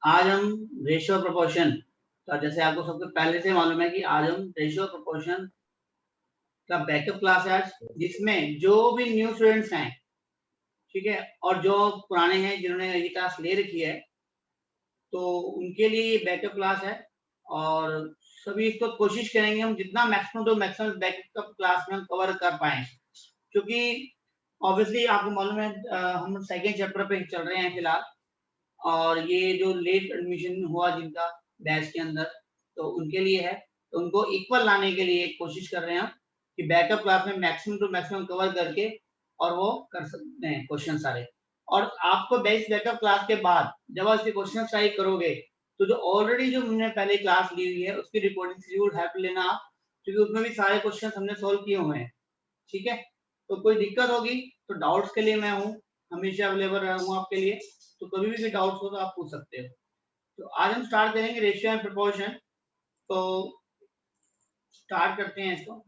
आज हम रेशियो और प्रोपोर्शन का, जैसे आपको सबसे पहले से मालूम है कि आज हम रेशियो और प्रोपोर्शन का बैकअप क्लास है आज, जिसमें जो भी न्यू स्टूडेंट्स हैं, ठीक है, और जो पुराने हैं जिन्होंने ये क्लास ले रखी है, तो उनके लिए ये बैकअप क्लास है। और सभी इसको कोशिश करेंगे हम जितना मैक्सिमम तो मैक्सिमम बैकअप क्लास में हम कवर कर पाए, क्योंकि ऑब्वियसली आपको मालूम है हम सेकेंड चैप्टर पे चल रहे हैं फिलहाल, और ये जो लेट एडमिशन हुआ जिनका बैच के अंदर, तो उनके लिए है, तो उनको इक्वल लाने के लिए कोशिश कर रहे हैं हम कि बैकअप क्लास में मैक्सिमम टू मैक्सिमम कवर करके और वो कर सकते हैं क्वेश्चन सारे। और आपको बेस्ट बैकअप क्लास के बाद जब आप इसके क्वेश्चन ट्राई करोगे, तो जो ऑलरेडी जो हमने पहले क्लास ली हुई है उसकी रिकॉर्डिंग जरूर हेल्प लेना आप, क्योंकि उसमें भी सारे क्वेश्चन हमने सोल्व किए हुए हैं। ठीक है, तो कोई दिक्कत होगी तो डाउट्स के लिए मैं हूँ, हमेशा अवेलेबल रहूंगा आपके लिए, तो कभी भी डाउट्स हो तो आप पूछ सकते हो। तो आज हम स्टार्ट करेंगे रेशियो एंड प्रोपोर्शन। तो स्टार्ट करते हैं इसको।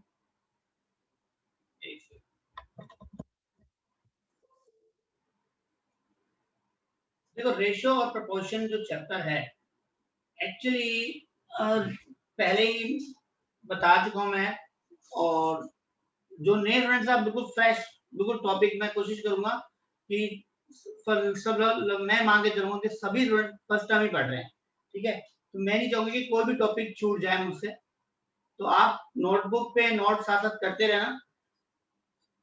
देखो, रेशियो और प्रोपोर्शन जो चैप्टर है, एक्चुअली पहले ही बता चुका हूं मैं, और जो नए फ्रेंड्स आप बिल्कुल फ्रेश, बिल्कुल टॉपिक मैं कोशिश करूंगा कि सब मैं मान के चलूंगा कि सभी स्टूडेंट फर्स्ट टाइम ही पढ़ रहे हैं। ठीक है, तो मैं नहीं चाहूंगी कि कोई भी टॉपिक छूट जाए मुझसे, तो आप नोटबुक पे नोट साथ साथ करते रहना।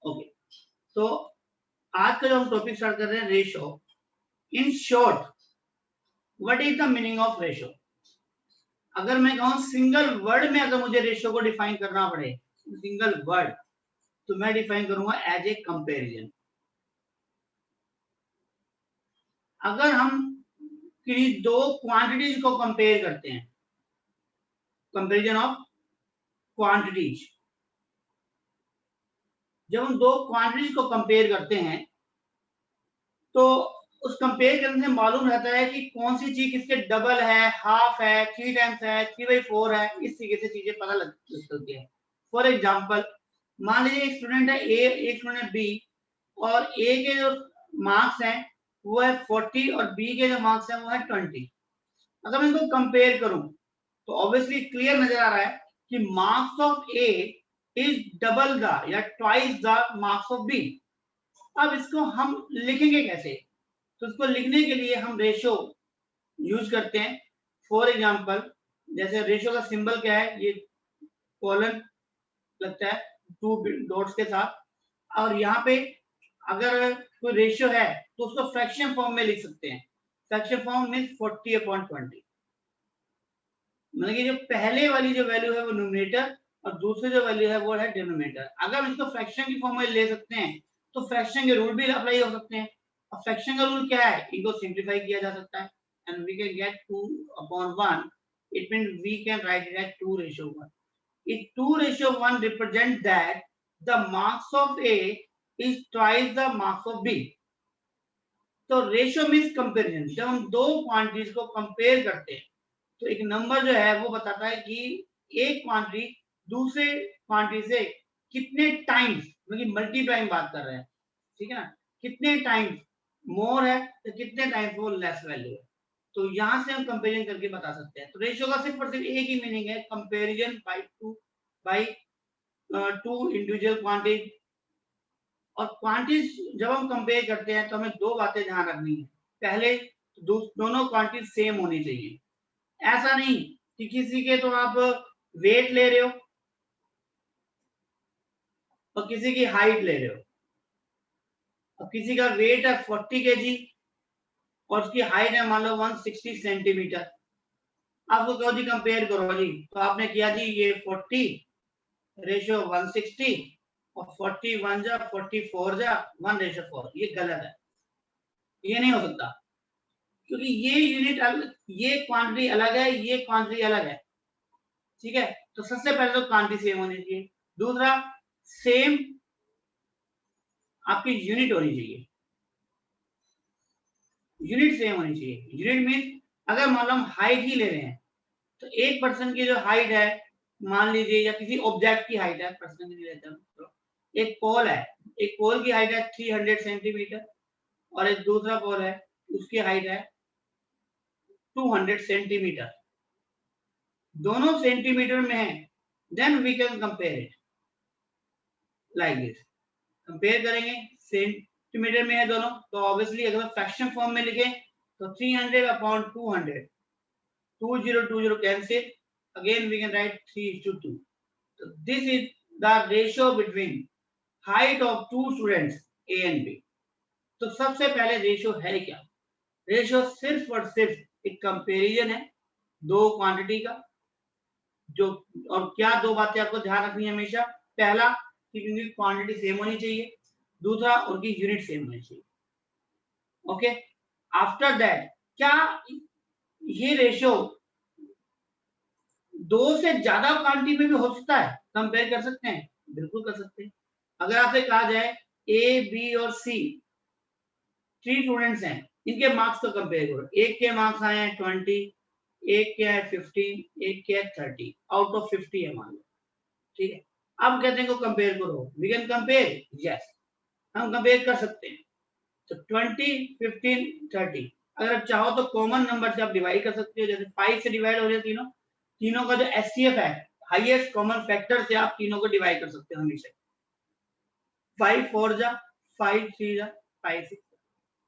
ओके, तो आज का जो हम टॉपिक स्टार्ट कर रहे हैं, ratio. In short, what is the meaning of ratio? अगर मैं कहूं सिंगल वर्ड में, अगर मुझे रेशियो को डिफाइन करना पड़े, सिंगल वर्ड, तो मैं डिफाइन करूंगा एज ए कंपेरिजन। अगर हम किसी दो क्वांटिटीज को कंपेयर करते हैं, कंपेरिजन ऑफ क्वांटिटीज, जब हम दो क्वांटिटीज को कंपेयर करते हैं, तो उस कंपेयर करने से मालूम रहता है कि कौन सी चीज किसके डबल है, हाफ है, 3 टाइम्स है, 3/4 है, इस तरीके से चीजें पता लग सकती है। फॉर एग्जाम्पल, मान लीजिए एक स्टूडेंट है ए, एक स्टूडेंट है बी, और ए के जो मार्क्स हैं वो है 40 और बी के जो मार्क्स हैं वो है 20। अगर मैं इनको कंपेयर करूं तो ऑब्वियसली क्लियर नजर आ रहा है कि marks of A is double the या twice the marks of B. अब इसको हम लिखेंगे कैसे? तो इसको लिखने के लिए हम रेशियो यूज करते हैं। फॉर एग्जाम्पल, जैसे रेशियो का सिंबल क्या है, ये कॉलन लगता है 2 डॉट्स के साथ, और यहाँ पे अगर कोई रेशियो है तो उसको फ्रैक्शन फॉर्म में लिख सकते हैं। फ्रैक्शन फॉर्म मींस 40/20, मतलब कि जो पहले वाली जो वैल्यू है वो न्यूमरेटर और दूसरी जो वैल्यू है वो है डिनोमिनेटर। अगर हम इसको फ्रैक्शन की फॉर्म में ले सकते हैं तो फ्रैक्शन के रूल भी अप्लाई हो सकते हैं। अब फ्रैक्शन का रूल क्या है, इनको सिंप्लीफाई किया जा सकता है, and we can get 2/1। It means we can write it as 2:1। if 2:1 represent that the marks of A is twice the marks of B। तो रेशियो मीन्स कंपेरिजन। जब हम दो क्वांटिटीज को कंपेयर करते हैं तो एक नंबर जो है वो बताता है कि एक क्वांटिटी दूसरे क्वांटिटी से कितने टाइम्स, मतलब मल्टीप्लाई बात कर रहे हैं, ठीक है ना, कितने टाइम्स मोर है तो कितने टाइम्स वो लेस वैल्यू है। तो यहां से हम कंपेरिजन करके बता सकते हैं। तो रेशियो का सिर्फ और सिर्फ एक ही मीनिंग है, comparison by two individual quantity. और क्वांटिटीज जब हम कंपेयर करते हैं तो हमें दो बातें ध्यान रखनी है। पहले, दोनों क्वांटिटी सेम होनी चाहिए। ऐसा नहीं कि किसी के तो आप वेट ले रहे हो और किसी की हाइट ले रहे हो। अब किसी का वेट है 40 kg और उसकी हाइट है मान लो 160 सेंटीमीटर। आपको कहो जी कंपेयर करो जी, तो आपने किया जी ये 40:160 और 41 जा 44 जा 1:4। ये गलत है, ये नहीं हो सकता, क्योंकि ये यूनिट अलग, ये क्वांटिटी अलग है, ये क्वांटिटी अलग है। ठीक है, तो सबसे पहले तो क्वांटिटी सेम होनी चाहिए। दूसरा, सेम आपकी यूनिट होनी चाहिए, यूनिट सेम होनी चाहिए। यूनिट मीन अगर मान लो हम हाइट ही ले रहे हैं, तो एक पर्सन की जो हाइट है, मान लीजिए, या किसी ऑब्जेक्ट की हाइट है, पर्सन की लेते हैं, एक पोल है, एक पोल की हाइट है 300 सेंटीमीटर और एक दूसरा पोल है उसकी हाइट है 200 सेंटीमीटर, दोनों सेंटीमीटर में है, then we can compare it like this. Compare करेंगे, सेंटीमीटर में है दोनों, तो ऑब्वियसली अगर फ्रैक्शन फॉर्म में लिखें तो 300 upon 200, 2020 cancel, again we can write 3:2. So this is the ratio between height of two students A and B. तो सबसे पहले रेशियो है क्या? रेशियो सिर्फ और सिर्फ एक कंपैरिजन है दो क्वांटिटी का, जो और क्या दो बातें आपको ध्यान रखनी है हमेशा। पहला कि उनकी क्वांटिटी सेम होनी चाहिए, दूसरा उनकी यूनिट सेम होनी चाहिए। ओके, आफ्टर दैट क्या ये रेशियो दो से ज्यादा क्वांटिटी में भी हो सकता है? कंपेयर कर सकते हैं, बिल्कुल कर सकते हैं। अगर आपसे कहा जाए ए बी और सी 3 स्टूडेंट्स हैं, इनके मार्क्स को कंपेयर करो, एक के मार्क्स आए हैं 20, एक के है 15, एक के है 30, आउट ऑफ 50 है मान लो, ठीक है। अब कहते हैं को कंपेयर करो, वी कैन कंपेयर, यस हम कंपेयर कर सकते हैं। तो 20, 15, 30 अगर आप चाहो तो कॉमन नंबर से आप डिवाइड कर सकते हो, जैसे 5 से डिवाइड हो जाए तीनों का जो एचसीएफ है, हाईएस्ट कॉमन फैक्टर से आप तीनों को डिवाइड कर सकते हो हमेशा। 5 4 जा 5 3 जा 5 6।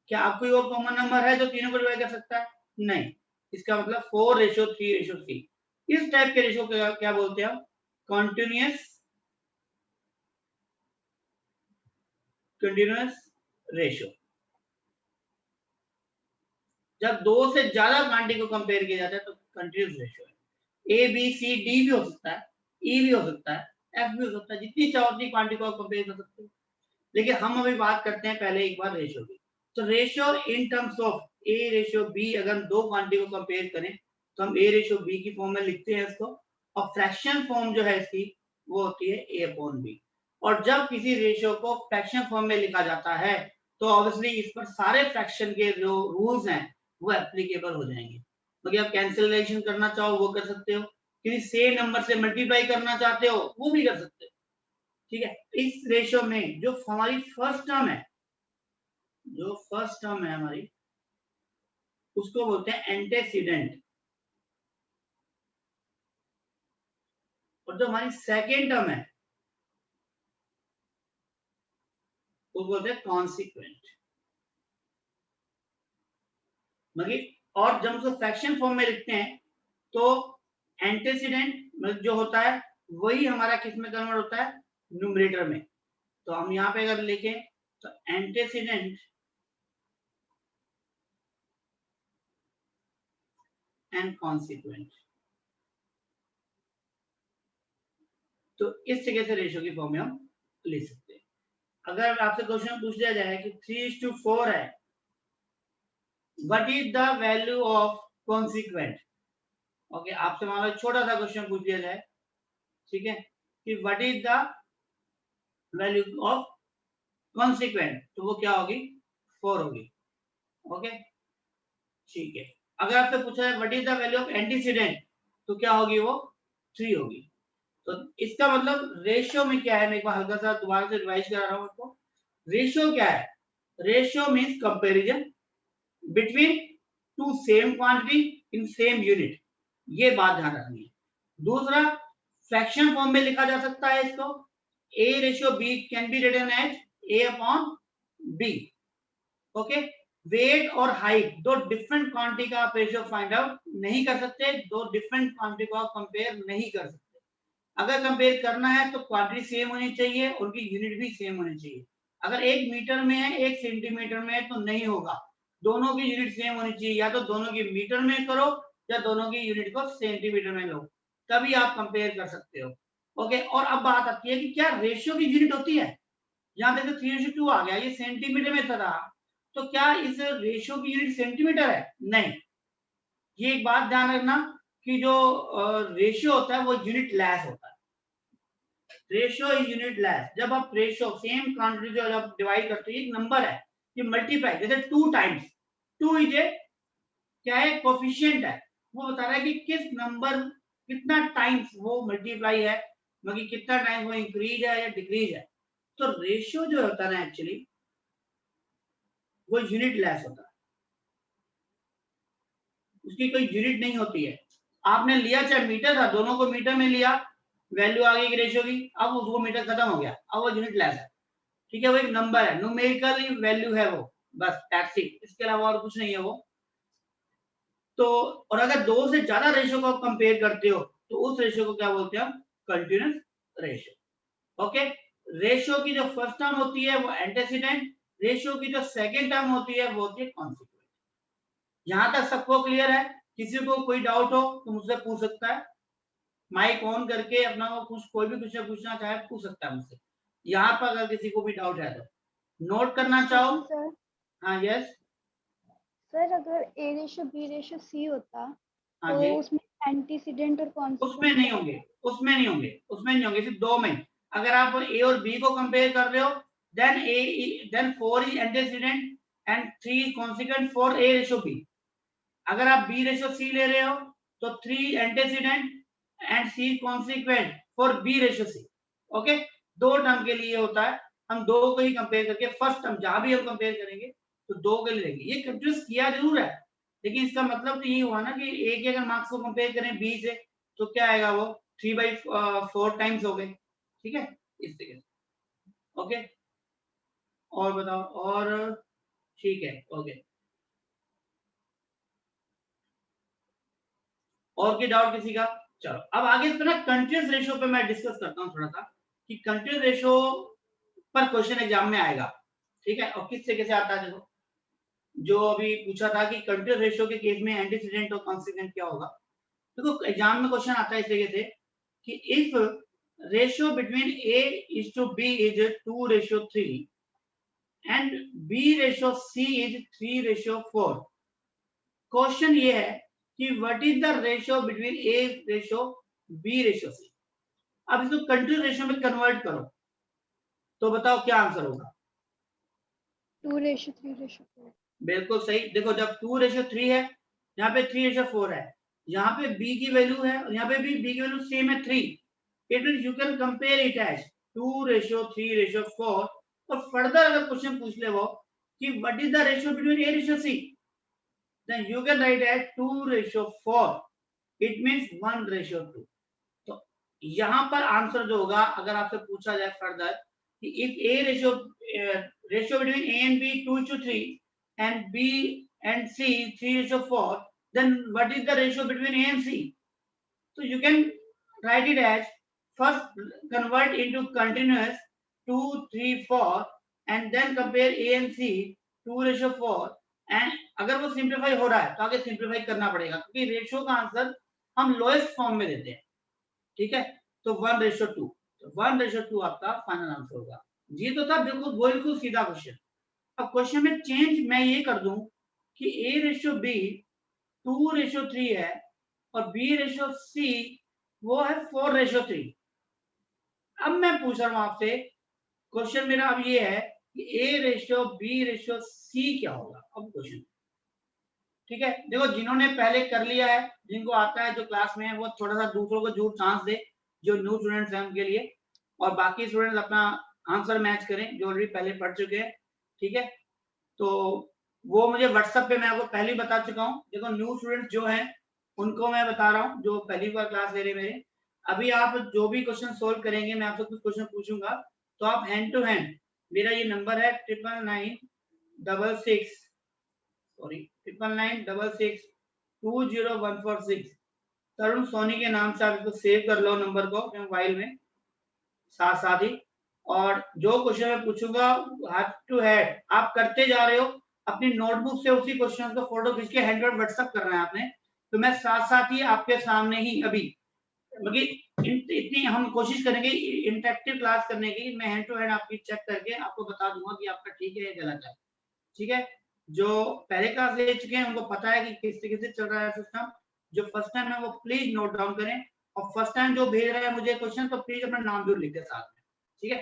क्या आपको कोई और कॉमन नंबर है जो तीनों को डिवाइड कर सकता है? नहीं। इसका मतलब 4:3:3। इस टाइप के रेशियो को क्या बोलते हैं? Continuous ratio. जब दो से ज्यादा क्वांटिटी को कंपेयर किया जाता है तो कंटिन्यूअस रेशियो है। ए बी सी डी भी हो सकता है, ई भी हो सकता है, एफ भी हो सकता है, जितनी चाहो उतनी क्वांटिटी को आप कंपेयर कर सकते हो। लेकिन हम अभी बात करते हैं पहले एक बार रेशियो की। तो ratio in terms of A ratio B, अगर हम दो क्वांटिटी को कंपेयर करें तो हम ए रेशियो बी की फॉर्म में लिखते हैं इसको, और फ्रैक्शन फॉर्म जो है इसकी वो होती है ए अपॉन बी। और जब किसी रेशियो को फ्रैक्शन फॉर्म में लिखा जाता है तो ऑब्वियसली इस पर सारे फ्रैक्शन के जो रूल्स हैं वो एप्लीकेबल हो जाएंगे। तो आप कैंसिलेशन करना चाहो वो कर सकते हो, किसी सेम नंबर से मल्टीप्लाई करना चाहते हो वो भी कर सकते हो, ठीक है। इस रेशियो में जो हमारी फर्स्ट टर्म है, जो फर्स्ट टर्म है हमारी, उसको बोलते हैं एंटेसिडेंट, और जो हमारी सेकेंड टर्म है वो बोलते हैं कॉन्सिक्वेंट। मतलब और जब उसको फ्रैक्शन फॉर्म में लिखते हैं तो एंटेसिडेंट जो होता है वही हमारा किस में कन्वर्ट होता है? न्यूमरेटर में। तो हम यहाँ पे अगर लिखें तो एंटेसिडेंट एंड कॉन्सिक्वेंट, तो इस जगह से रेशियो की फॉर्म में हम लिख सकते हैं। अगर आपसे क्वेश्चन पूछ लिया जाए कि 3:4 है, what is the value of consequent? Okay, आपसे मान लो छोटा सा क्वेश्चन पूछ लिया जाए, ठीक है, कि what is the value of consequent, तो वो क्या होगी? 4 होगी। ओके, ठीक है। अगर आपसे पूछा है what is the value of antecedent, तो क्या होगी? वो 3 होगी। तो इसका मतलब रेशियो में क्या है, मैं एक बार हल्का सा दोबारा से रिवाइज करा रहा हूं आपको। रेशियो क्या है? Ratio means comparison between two same quantity in same unit, ये बात ध्यान रखनी है। दूसरा, फ्रैक्शन फॉर्म में लिखा जा सकता है इसको, A ratio B can be written as A upon B. Okay, weight और हाइट दो डिफरेंट क्वांटिटी का आप रेशियो फाइंड आउट नहीं कर सकते, दो डिफरेंट क्वांटिटी को आप कंपेयर नहीं कर सकते। अगर कंपेयर करना है तो क्वांटिटी सेम होनी चाहिए, उनकी यूनिट भी सेम होनी चाहिए। अगर एक मीटर में है एक सेंटीमीटर में है तो नहीं होगा, दोनों की यूनिट सेम होनी चाहिए। या तो दोनों की मीटर में करो या दोनों की यूनिट को सेंटीमीटर में लो, तभी आप कंपेयर कर सकते हो। ओके, और अब बात आती है कि क्या रेशियो की यूनिट होती है? यहाँ देखो 3:2 आ गया, ये सेंटीमीटर में था, तो क्या इस रेशियो की यूनिट सेंटीमीटर है? नहीं। ये एक बात ध्यान रखना कि जो रेशियो होता है वो यूनिट लेस होता है। Ratio is unit less. जब आप रेशियो सेम क्वांटिटी जो जब डिवाइड करते हैं, एक नंबर है कि मल्टीप्लाई, जैसे 2 टाइम्स, 2 इज ए क्या है? कोफिशिएंट है, वो बता रहा है कि किस नंबर कितना टाइम्स वो मल्टीप्लाई है, मतलब कितना टाइम वो इंक्रीज है या डिक्रीज है। तो रेशियो जो होता है ना एक्चुअली वो यूनिट लेस होता है, उसकी कोई यूनिट नहीं होती है। आपने लिया चाहे मीटर था, दोनों को मीटर में लिया, वैल्यू आ गई रेशियो की, अब उसको मीटर खत्म हो गया, अब वो यूनिट लेस है। ठीक है, वो एक नंबर है, न्यूमेरिकल वैल्यू है वो, बस दैट्स इट, इसके अलावा और कुछ नहीं है वो। तो और अगर दो से ज्यादा रेशियो को आप कंपेयर करते हो तो उस रेशियो को क्या बोलते हैं हम? Continuous ratio. ओके, रेशियो की जो फर्स्ट टर्म होती है वो एंटेसिडेंट, रेशियो की जो सेकंड टर्म होती है वो होती है कॉन्सिक्वेंट। यहां तक सबको क्लियर है? किसी को कोई डाउट हो तो मुझसे पूछ सकता है, माइक ऑन करके अपना को कुछ कोई भी क्वेश्चन पूछना चाहे पूछ सकता है मुझसे। यहाँ पर अगर किसी को भी डाउट है तो नोट करना चाहो। सर हाँ यस सर अगर ए रेशो बी रेशो सी होता हाँ तो जी, उसमें एंटीसीडेंट और उसमें कॉन्सिक्वेंट नहीं क्या होंगे, होता? उसमें नहीं होंगे, उसमें नहीं होंगे, सिर्फ दो में। अगर आप ए और बी को कंपेयर कर रहे हो then 4 is antecedent and 3 is consequent for A ratio B. अगर आप बी रेशो सी ले रहे हो तो 3 antecedent and C consequent for B ratio C. Okay, दो टर्म के लिए होता है, हम दो को ही कंपेयर करके फर्स्ट टर्म जहां भी हम कंपेयर करेंगे तो दो के लिए लेंगे। ये कंफ्यूज किया जरूर है, लेकिन इसका मतलब तो यही हुआ ना कि ए के अगर मार्क्स को कंपेयर करें बी से तो क्या आएगा, वो 3/4 टाइम्स हो गए। ठीक है, इस तरीके से। ओके, और बताओ, और ठीक है, ओके, और क्या डाउट किसी का? चलो अब आगे इस पे ना कंटीन्यूअस रेशियो पे मैं डिस्कस करता हूँ थोड़ा सा, कि कंटीन्यूअस रेशियो पर क्वेश्चन एग्जाम में आएगा। ठीक है, और किस तरीके से आता है देखो, जो अभी पूछा था कि कंटीन्यूअस रेशियो के केस में एंटीसीडेंट और कॉन्सिक्वेंट क्या होगा। देखो एग्जाम में क्वेश्चन आता है इस तरीके से कि if ratio between A is to B is 2:3 and B ratio C is 3:4, question ये है कि what is the ratio between A ratio B ratio C. अब इसको कंटीन्यूअस रेशियो में कन्वर्ट करो तो बताओ क्या आंसर होगा? 2:3:4। बिल्कुल सही। देखो जब 2:3 है, यहाँ पे 3:4 है, यहाँ पे b की वैल्यू है और यहाँ पे भी b की वैल्यू सेम है 3। It means you can compare it as 2:3:4। और फर्दर अगर क्वेश्चन पूछ ले वो कि what is the ratio between a ratio c, then you can write as 2:4। It means 1:2। तो यहाँ पर आंसर जो होगा अगर आपसे पूछा जाए फर्दर कि if A ratio between A and B 2:3 and B and C 3:4, then what is the ratio between A and C? So you can write it as first convert into continuous 2, 3, 4 and then compare A and C 2:4 and अगर वो simplify हो रहा है तो आगे simplify करना पड़ेगा क्योंकि रेशियो का आंसर हम लोएस्ट फॉर्म में देते हैं। ठीक है, तो 1:2, तो 1:2 आपका फाइनल आंसर होगा। ये तो था बिल्कुल बिल्कुल सीधा क्वेश्चन। अब क्वेश्चन में चेंज मैं ये कर दूं कि a रेशियो b 2:3 है और b रेशियो c वो है 4:3। अब मैं पूछ रहा हूं आपसे, क्वेश्चन मेरा अब ये है कि a ratio b ratio c क्या होगा अब क्वेश्चन। ठीक है, देखो जिन्होंने पहले कर लिया है, जिनको आता है, जो क्लास में है, वो थोड़ा सा दूसरों को जरूर चांस दे, जो न्यू स्टूडेंट्स हैं उनके लिए, और बाकी स्टूडेंट्स अपना आंसर मैच करें जो ऑलरेडी पहले पढ़ चुके हैं। ठीक है, तो वो मुझे व्हाट्सएप पे मैं आपको पहले ही बता चुका हूँ। देखो न्यू स्टूडेंट जो हैं उनको मैं बता रहा हूँ, जो पहली बार क्लास ले रहे मेरे, अभी आप जो भी क्वेश्चन सोल्व करेंगे मैं आपसे कुछ क्वेश्चन पूछूंगा, तो आप हैंड टू हैंड, मेरा ये नंबर है 9996 सॉरी 9996 तरुण सोनी के नाम से आप इसको सेव कर लो नंबर को अपने मोबाइल में साथ साथ ही। और जो क्वेश्चन मैं पूछूंगा हाथ टू हेड आप करते जा रहे हो, अपनी नोटबुक से उसी क्वेश्चन को फोटो खींच के हैंड व्हाट्सएप करना है आपने, तो मैं साथ साथ ही आपके सामने ही अभी इतनी हम कोशिश करेंगे इंटरेक्टिव क्लास करने की, मैं हैंड टू हैंड आपकी चेक करके आपको बता दूंगा कि आपका ठीक है या गलत है। ठीक है, जो पहले क्लास ले चुके हैं उनको पता है कि किस तरीके से चल रहा है सिस्टम। जो फर्स्ट टाइम है वो प्लीज नोट डाउन करें, और फर्स्ट टाइम जो भेज रहा है मुझे क्वेश्चन तो प्लीज अपना नाम जरूर लिख दे साथ में। ठीक है,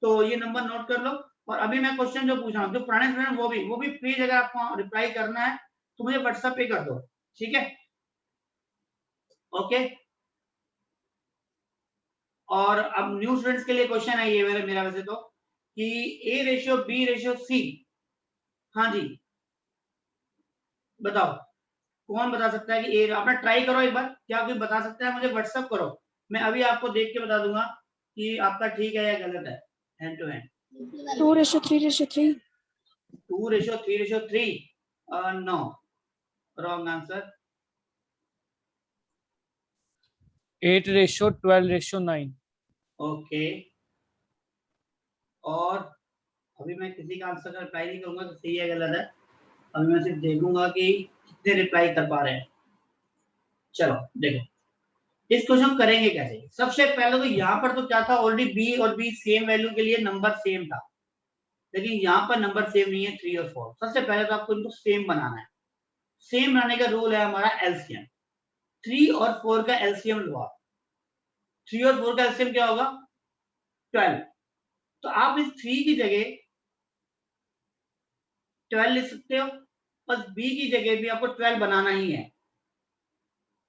तो ये नंबर नोट कर लो। और अभी मैं क्वेश्चन जो पूछ रहा हूँ, जो पुराने स्टूडेंट वो भी प्लीज अगर आपको रिप्लाई करना है तो मुझे व्हाट्सएप पे कर दो। ठीक है, ओके। और अब न्यू स्टूडेंट्स के लिए क्वेश्चन है ये मेरा वैसे तो, कि A ratio B ratio C, हाँ जी बताओ। कौन बता सकता है कि ए, आपने ट्राई करो एक बार, क्या कोई बता सकता है? मुझे व्हाट्सएप करो, मैं अभी आपको देख के बता दूंगा कि आपका ठीक है या गलत है। Hand to hand 2:3:3 2:3:3 no, wrong answer. 8:12:9। Okay, और अभी मैं किसी का आंसर का रिप्लाई नहीं करूंगा कि सही है गलत है, अभी मैं सिर्फ देखूंगा कि कितने रिप्लाई कर पा रहे हैं। चलो देखो इस क्वेश्चन करेंगे कैसे। सबसे पहले तो यहाँ पर तो क्या था, ऑलरेडी बी और बी सेम वैल्यू के लिए नंबर सेम था, लेकिन यहाँ पर नंबर सेम नहीं है 3 और 4। सबसे पहले तो आपको इनको सेम बनाना है। सेम बनाने का रूल है हमारा एलसीएम। 3 और 4 का एलसीएम लो आप। 3 और 4 का एलसीएम क्या होगा? 12। तो आप इस 3 की जगह 12 लिख सकते हो, बस बी की जगह भी आपको 12 बनाना ही है।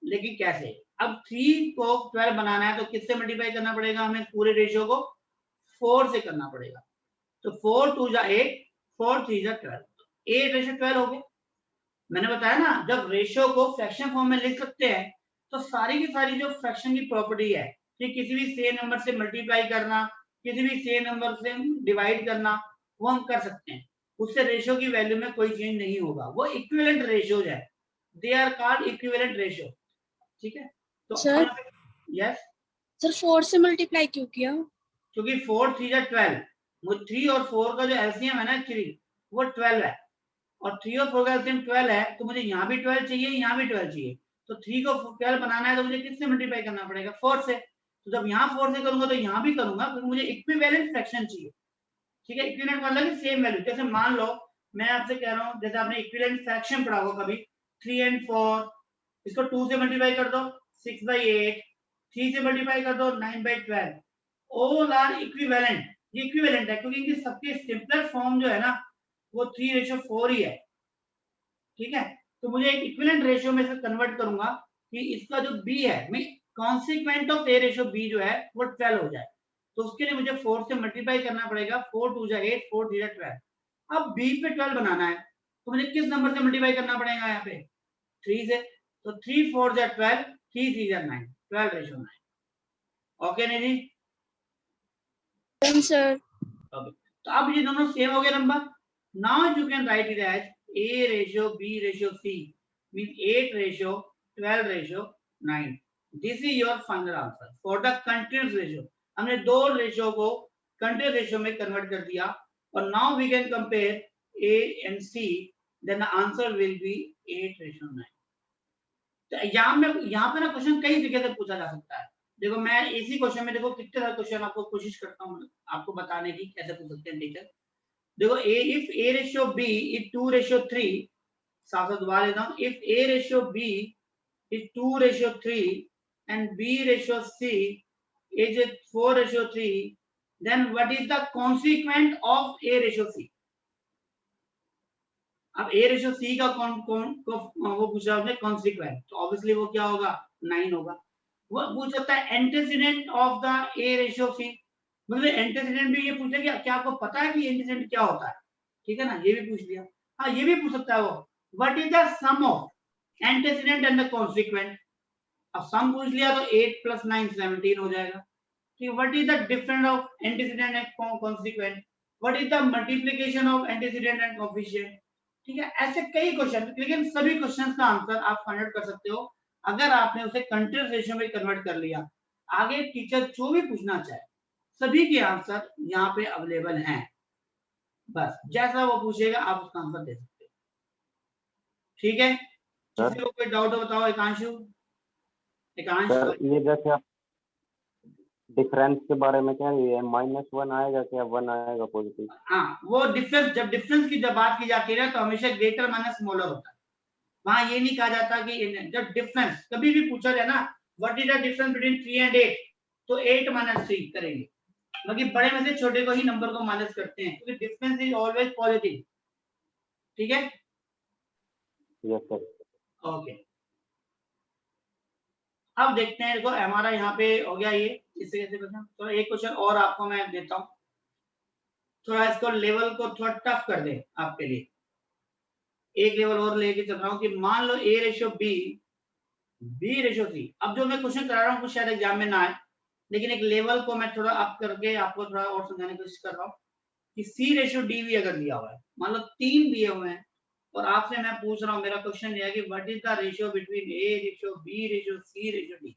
लेकिन कैसे? अब 3 को 12 बनाना है तो किससे मल्टीप्लाई करना पड़ेगा हमें? पूरे रेशियो को 4 से करना पड़ेगा। तो 4 2 जा 8, 4 3 जा 12, 8:12 हो गया। मैंने बताया ना, जब रेशियो को फ्रैक्शन फॉर्म में लिख सकते हैं तो सारी की सारी जो फ्रैक्शन की प्रॉपर्टी है कि किसी भी सेम नंबर से मल्टीप्लाई करना, किसी भी सेम नंबर से डिवाइड करना, वो हम कर सकते हैं। उससे रेशियो की वैल्यू में कोई चेंज नहीं होगा, वो इक्विवेलेंट रेशियोज है, they are called equivalent ratio. ठीक है, तो सर यस सर 4 से मल्टीप्लाई क्यों किया? क्योंकि 4 3 जा 12, वो 3 और 4 का जो एलसीएम है ना एक्चुअली वो 12 है, और 3 और 4 का एलसीएम 12 है, तो मुझे यहाँ भी 12 चाहिए, यहाँ भी 12 चाहिए। तो 3 को 12 बनाना है तो मुझे किससे मल्टीप्लाई करना पड़ेगा? 4 से। तो जब यहाँ 4 से करूंगा तो यहाँ भी करूंगा, क्योंकि मुझे इक्विवेलेंट फ्रैक्शन चाहिए। ठीक है, इक्विवेलेंट मतलब सेम वैल्यू। जैसे मान लो मैं आपसे कह रहा हूँ, जैसे आपने इक्विवेलेंट फ्रैक्शन पढ़ा होगा कभी, 3 and 4, इसको 2 से मल्टीप्लाई कर दो 6/8, 3 से मल्टीप्लाई कर दो 9/12। ऑल आर इक्विवेलेंट, ये इक्विवेलेंट है क्योंकि इनकी सबकी सिंपलर फॉर्म जो है ना वो 3:4 ही है। ठीक है, तो मुझे एक इक्विवेलेंट रेशियो में से कन्वर्ट करूंगा कि इसका जो b है, मैं consequent of a ratio b जो है वो 12 हो जाए। तो उसके लिए मुझे 4 से मल्टीप्लाई करना पड़ेगा, 4 2 जा 8, 4 3 जा 12। अब b पे 12 बनाना है तो मुझे किस नंबर से मल्टीप्लाई करना पड़ेगा? यहाँ पे 3 से। तो 3 4 जा 12, 3 3 जा 9, 12:9। ओके नहीं जी? सर तो अब ये दोनों सेम हो गए number. Now you can write it as A/B/C means 8:12:9। This is your final answer for the continuous ratio. हमने दो रेशियो को कंटीन्यूअस रेशियो में कन्वर्ट कर दिया, और now we can compare A and C, then the answer will be 8:9। तो यहाँ पे ना क्वेश्चन कई तरीके से पूछा जा सकता है। देखो मैं इसी क्वेश्चन में देखो कितने सारे क्वेश्चन आपको कोशिश करता हूँ आपको बताने की कैसे पूछ सकते हैं टीचर। देखो if A/B is 2:3, साथ साथ दोबारा लेता हूँ, if A/B is 2:3 and B/C is 4:3, then what is the consequent of A/C? अब A/C का कौन वो पूछा आपने कॉन्सिक्वेंट, तो ऑब्वियसली वो क्या होगा? 9 होगा। वो पूछ सकता है एंटीसीडेंट ऑफ द A/C, मतलब एंटीसीडेंट भी ये पूछे कि क्या आपको पता है कि एंटीसीडेंट क्या होता है? ठीक है ना, ये भी पूछ लिया। हाँ ये भी पूछ सकता है वो, what is the sum of antecedent and the consequent. अब सम पूछ लिया तो 8 + 9 17 हो जाएगा। ठीक, what is the difference of antecedent and consequent, what is the multiplication of antecedent and coefficient. ठीक है, ऐसे कई क्वेश्चन, लेकिन सभी क्वेश्चंस का आंसर आप फाइंड आउट कर सकते हो अगर आपने उसे कंटीन्यूअस रेशियो में कन्वर्ट कर लिया। आगे टीचर जो भी पूछना चाहे सभी के आंसर यहाँ पे अवेलेबल हैं, बस जैसा वो पूछेगा आप उसका आंसर दे सकते हो। ठीक है, किसी को कोई डाउट हो बताओ। एकांशु, सर ये जैसे आप डिफरेंस के बारे में क्या है, -1 आएगा क्या 1 आएगा पॉजिटिव? हाँ, वो डिफरेंस, जब डिफरेंस की जब बात की जाती है ना तो हमेशा ग्रेटर माइनस स्मॉलर होता है। वहां ये नहीं कहा जाता कि जब डिफरेंस कभी भी पूछा जाए ना, what is the difference between 3 and 8, तो 8 - 3 करेंगे, बाकी बड़े में से छोटे को ही नंबर को माइनस करते हैं क्योंकि डिफरेंस इज ऑलवेज पॉजिटिव। ठीक है, यस सर। ओके, अब देखते हैं। देखो हमारा यहाँ पे हो गया ये, इससे कैसे क्वेश्चन। तो एक क्वेश्चन और आपको मैं देता हूँ, थोड़ा इसको लेवल को थोड़ा टफ कर दे आपके लिए। एक लेवल और लेके चल रहा हूँ कि मान लो A ratio B, B ratio C। अब जो मैं क्वेश्चन करा रहा हूँ कुछ शायद एग्जाम में ना आए, लेकिन एक लेवल को मैं थोड़ा अप करके आपको थोड़ा और समझाने की कोशिश कर रहा हूँ कि C रेशियो D भी अगर लिया हुआ है, मान लो 3 दिए हुए हैं और आपसे मैं पूछ रहा हूँ, मेरा क्वेश्चन ये है कि what is the ratio between A ratio B ratio C ratio D।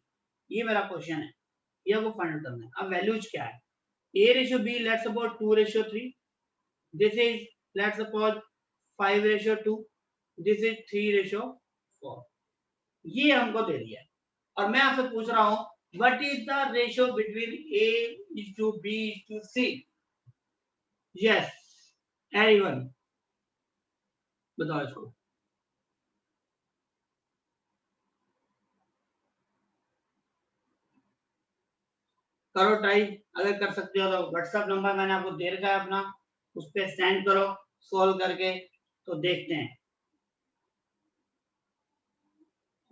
ये मेरा क्वेश्चन है, ये आपको फाइंड आउट करना है। अब वैल्यूज क्या है? A ratio B let's suppose 2 ratio 3, this is let's suppose 5 ratio 2, this is 3 ratio 4। ये हमको दे दिया है और मैं आपसे पूछ रहा हूँ what is the ratio between A is to B is to C। Yes everyone बताओ इसको। करो ट्राई, अगर कर सकते हो तो व्हाट्सएप नंबर मैंने आपको दे रखा है अपना, उस पर सेंड करो सॉल्व करके, तो देखते हैं।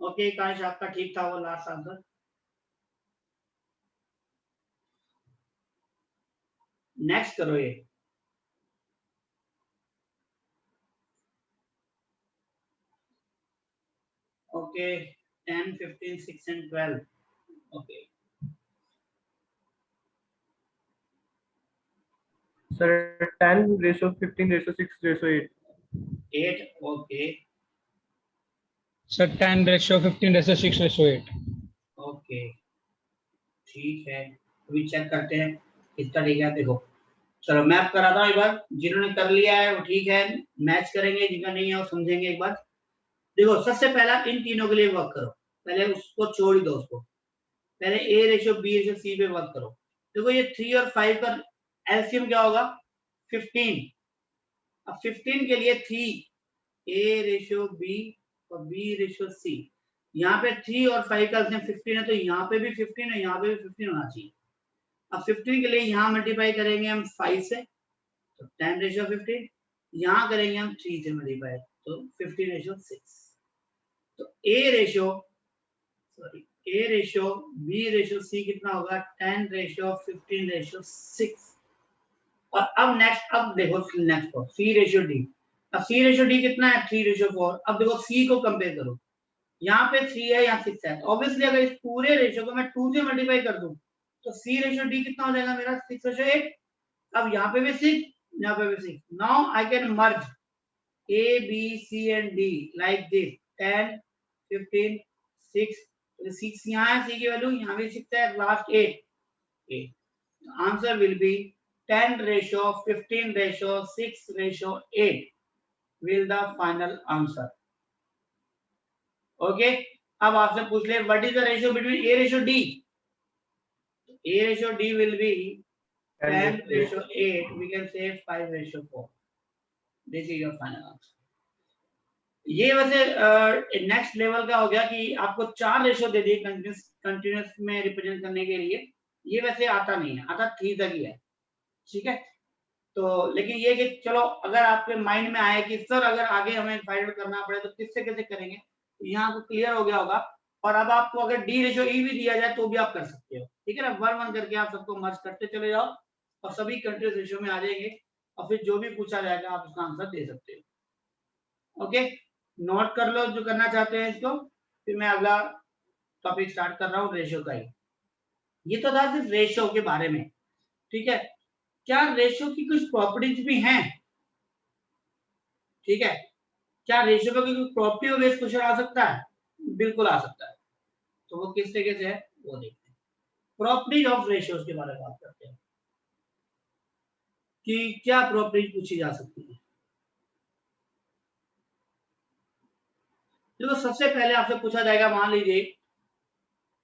ओके काश आपका ठीक था वो लास्ट आंसर। नेक्स्ट करो ये। Okay 10 15 6 and 12। Okay Sir, 10 ratio 15 ratio 6 ratio 8. 8 okay sir 10 ratio 15 ratio 6 ratio 8। Okay ठीक है, अभी चेक करते हैं किसका ठीक है। देखो चलो मैप कराता हूँ एक बार, जिन्होंने कर लिया है वो ठीक है, मैच करेंगे, जिनका नहीं है वो समझेंगे एक बार। देखो सबसे पहला इन तीनों के लिए वर्क करो, पहले उसको छोड़ ही दो, उसको पहले A ratio B ratio C पे वर्क करो। देखो ये 3 और 5 का एलसीएम क्या होगा? 15। अब 15 के लिए 3 A रेशियो B और B रेशियो C, यहाँ पे 3 और 5 का एलसीएम 15 है, तो यहाँ पे भी 15 है, यहाँ पे भी 15 होना चाहिए। अब 15 के लिए यहाँ मल्टीप्लाई करेंगे हम 5 से, तो 10 रेशियो 15, यहाँ करेंगे हम 3 से मल्टीप्लाई, तो 15 रेशियो 6। तो A ratio sorry A ratio B ratio C कितना होगा? 10 रेशियो 15 रेशियो 6। और अब नेक्स्ट, अब देखो नेक्स्ट को C रेशियो D। अब C रेशियो D कितना है? 3 रेशियो 4। अब देखो C को कंपेयर करो, यहाँ पे 3 है, यहाँ 6 है, तो ऑब्वियसली अगर इस पूरे रेशियो को मैं 2 से मल्टीप्लाई कर दूं तो C रेशियो D कितना हो जाएगा मेरा? 6 रेशियो 8। अब यहाँ पे भी 6, यहाँ पे भी 6। Now I can merge A B C and D like this 10 15 6। 6 यहाँ है, C की वैल्यू यहाँ भी 6 है, last 8। Answer will be 10 ratio 15 ratio 6 ratio 8 will the final answer। Okay अब आपसे पूछ ले what is the ratio between A ratio D। A ratio D will be 10 ratio 8, we can say 5 ratio 4। This is your final answer. ये वैसे next level का हो गया कि आपको 4 रेशियो दे दिए कंटीन्यूअस में रिप्रेजेंट करने के लिए। ये वैसे आता नहीं है, आता 3 तक ही है, ठीक है। तो लेकिन ये कि चलो अगर आपके माइंड में आए कि सर अगर आगे हमें फाइंड आउट करना पड़े तो किससे कैसे करेंगे, तो यहाँ आपको क्लियर हो गया होगा। और अब आपको अगर डी रेशियो ई भी दिया जाए तो भी आप कर सकते हो, ठीक है ना। 1 1 करके आप सबको मर्ज करते चले जाओ और सभी कंट्रीज रेशियो में आ जाएंगे, और फिर जो भी पूछा जाएगा आप उसका आंसर दे सकते हो। ओके नोट कर लो जो करना चाहते हैं इसको, फिर मैं अगला टॉपिक स्टार्ट कर रहा हूँ रेशियो का ही। ये तो था सिर्फ रेशियो के बारे में, ठीक है। क्या रेशियो की कुछ प्रॉपर्टीज भी हैं? ठीक है, क्या रेशियो का कोई प्रॉपर्टी बेस्ड क्वेश्चन आ सकता है? बिल्कुल आ सकता है। तो वो किस तरीके से है वो देखते हैं। प्रॉपर्टीज ऑफ रेशियोज के बारे में बात करते हैं कि क्या प्रॉपर्टीज पूछी जा सकती है। देखो सबसे पहले आपसे पूछा जाएगा, मान लीजिए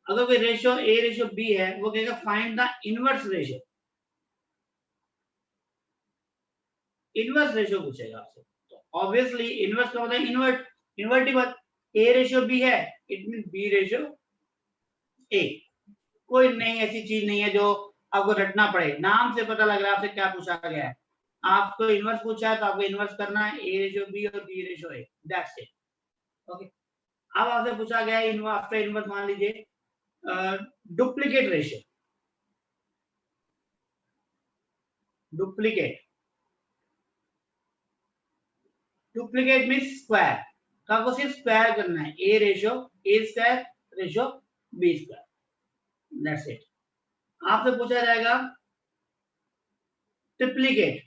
अगर कोई रेशियो A रेशियो B है, वो कहेगा find the inverse ratio. Inverse ratio पूछेगा आपसे, तो ऑब्वियसली इनवर्स का मतलब invert, invertible. A ratio B है, it mean B ratio A। कोई नहीं ऐसी चीज नहीं है जो आपको रटना पड़े, नाम से पता लग रहा है आपसे क्या पूछा गया है। आपको इनवर्स पूछा है तो आपको इनवर्स करना है, A रेशियो B और B ratio A, that's it. Okay अब आपसे पूछा गया है आफ्टर इनवर्स, मान लीजिए duplicate ratio. Duplicate duplicate means square, तो आपको सिर्फ स्क्वायर करना है, A ratio A square ratio B square, that's it. आपसे पूछा जाएगा ट्रिप्लीकेट,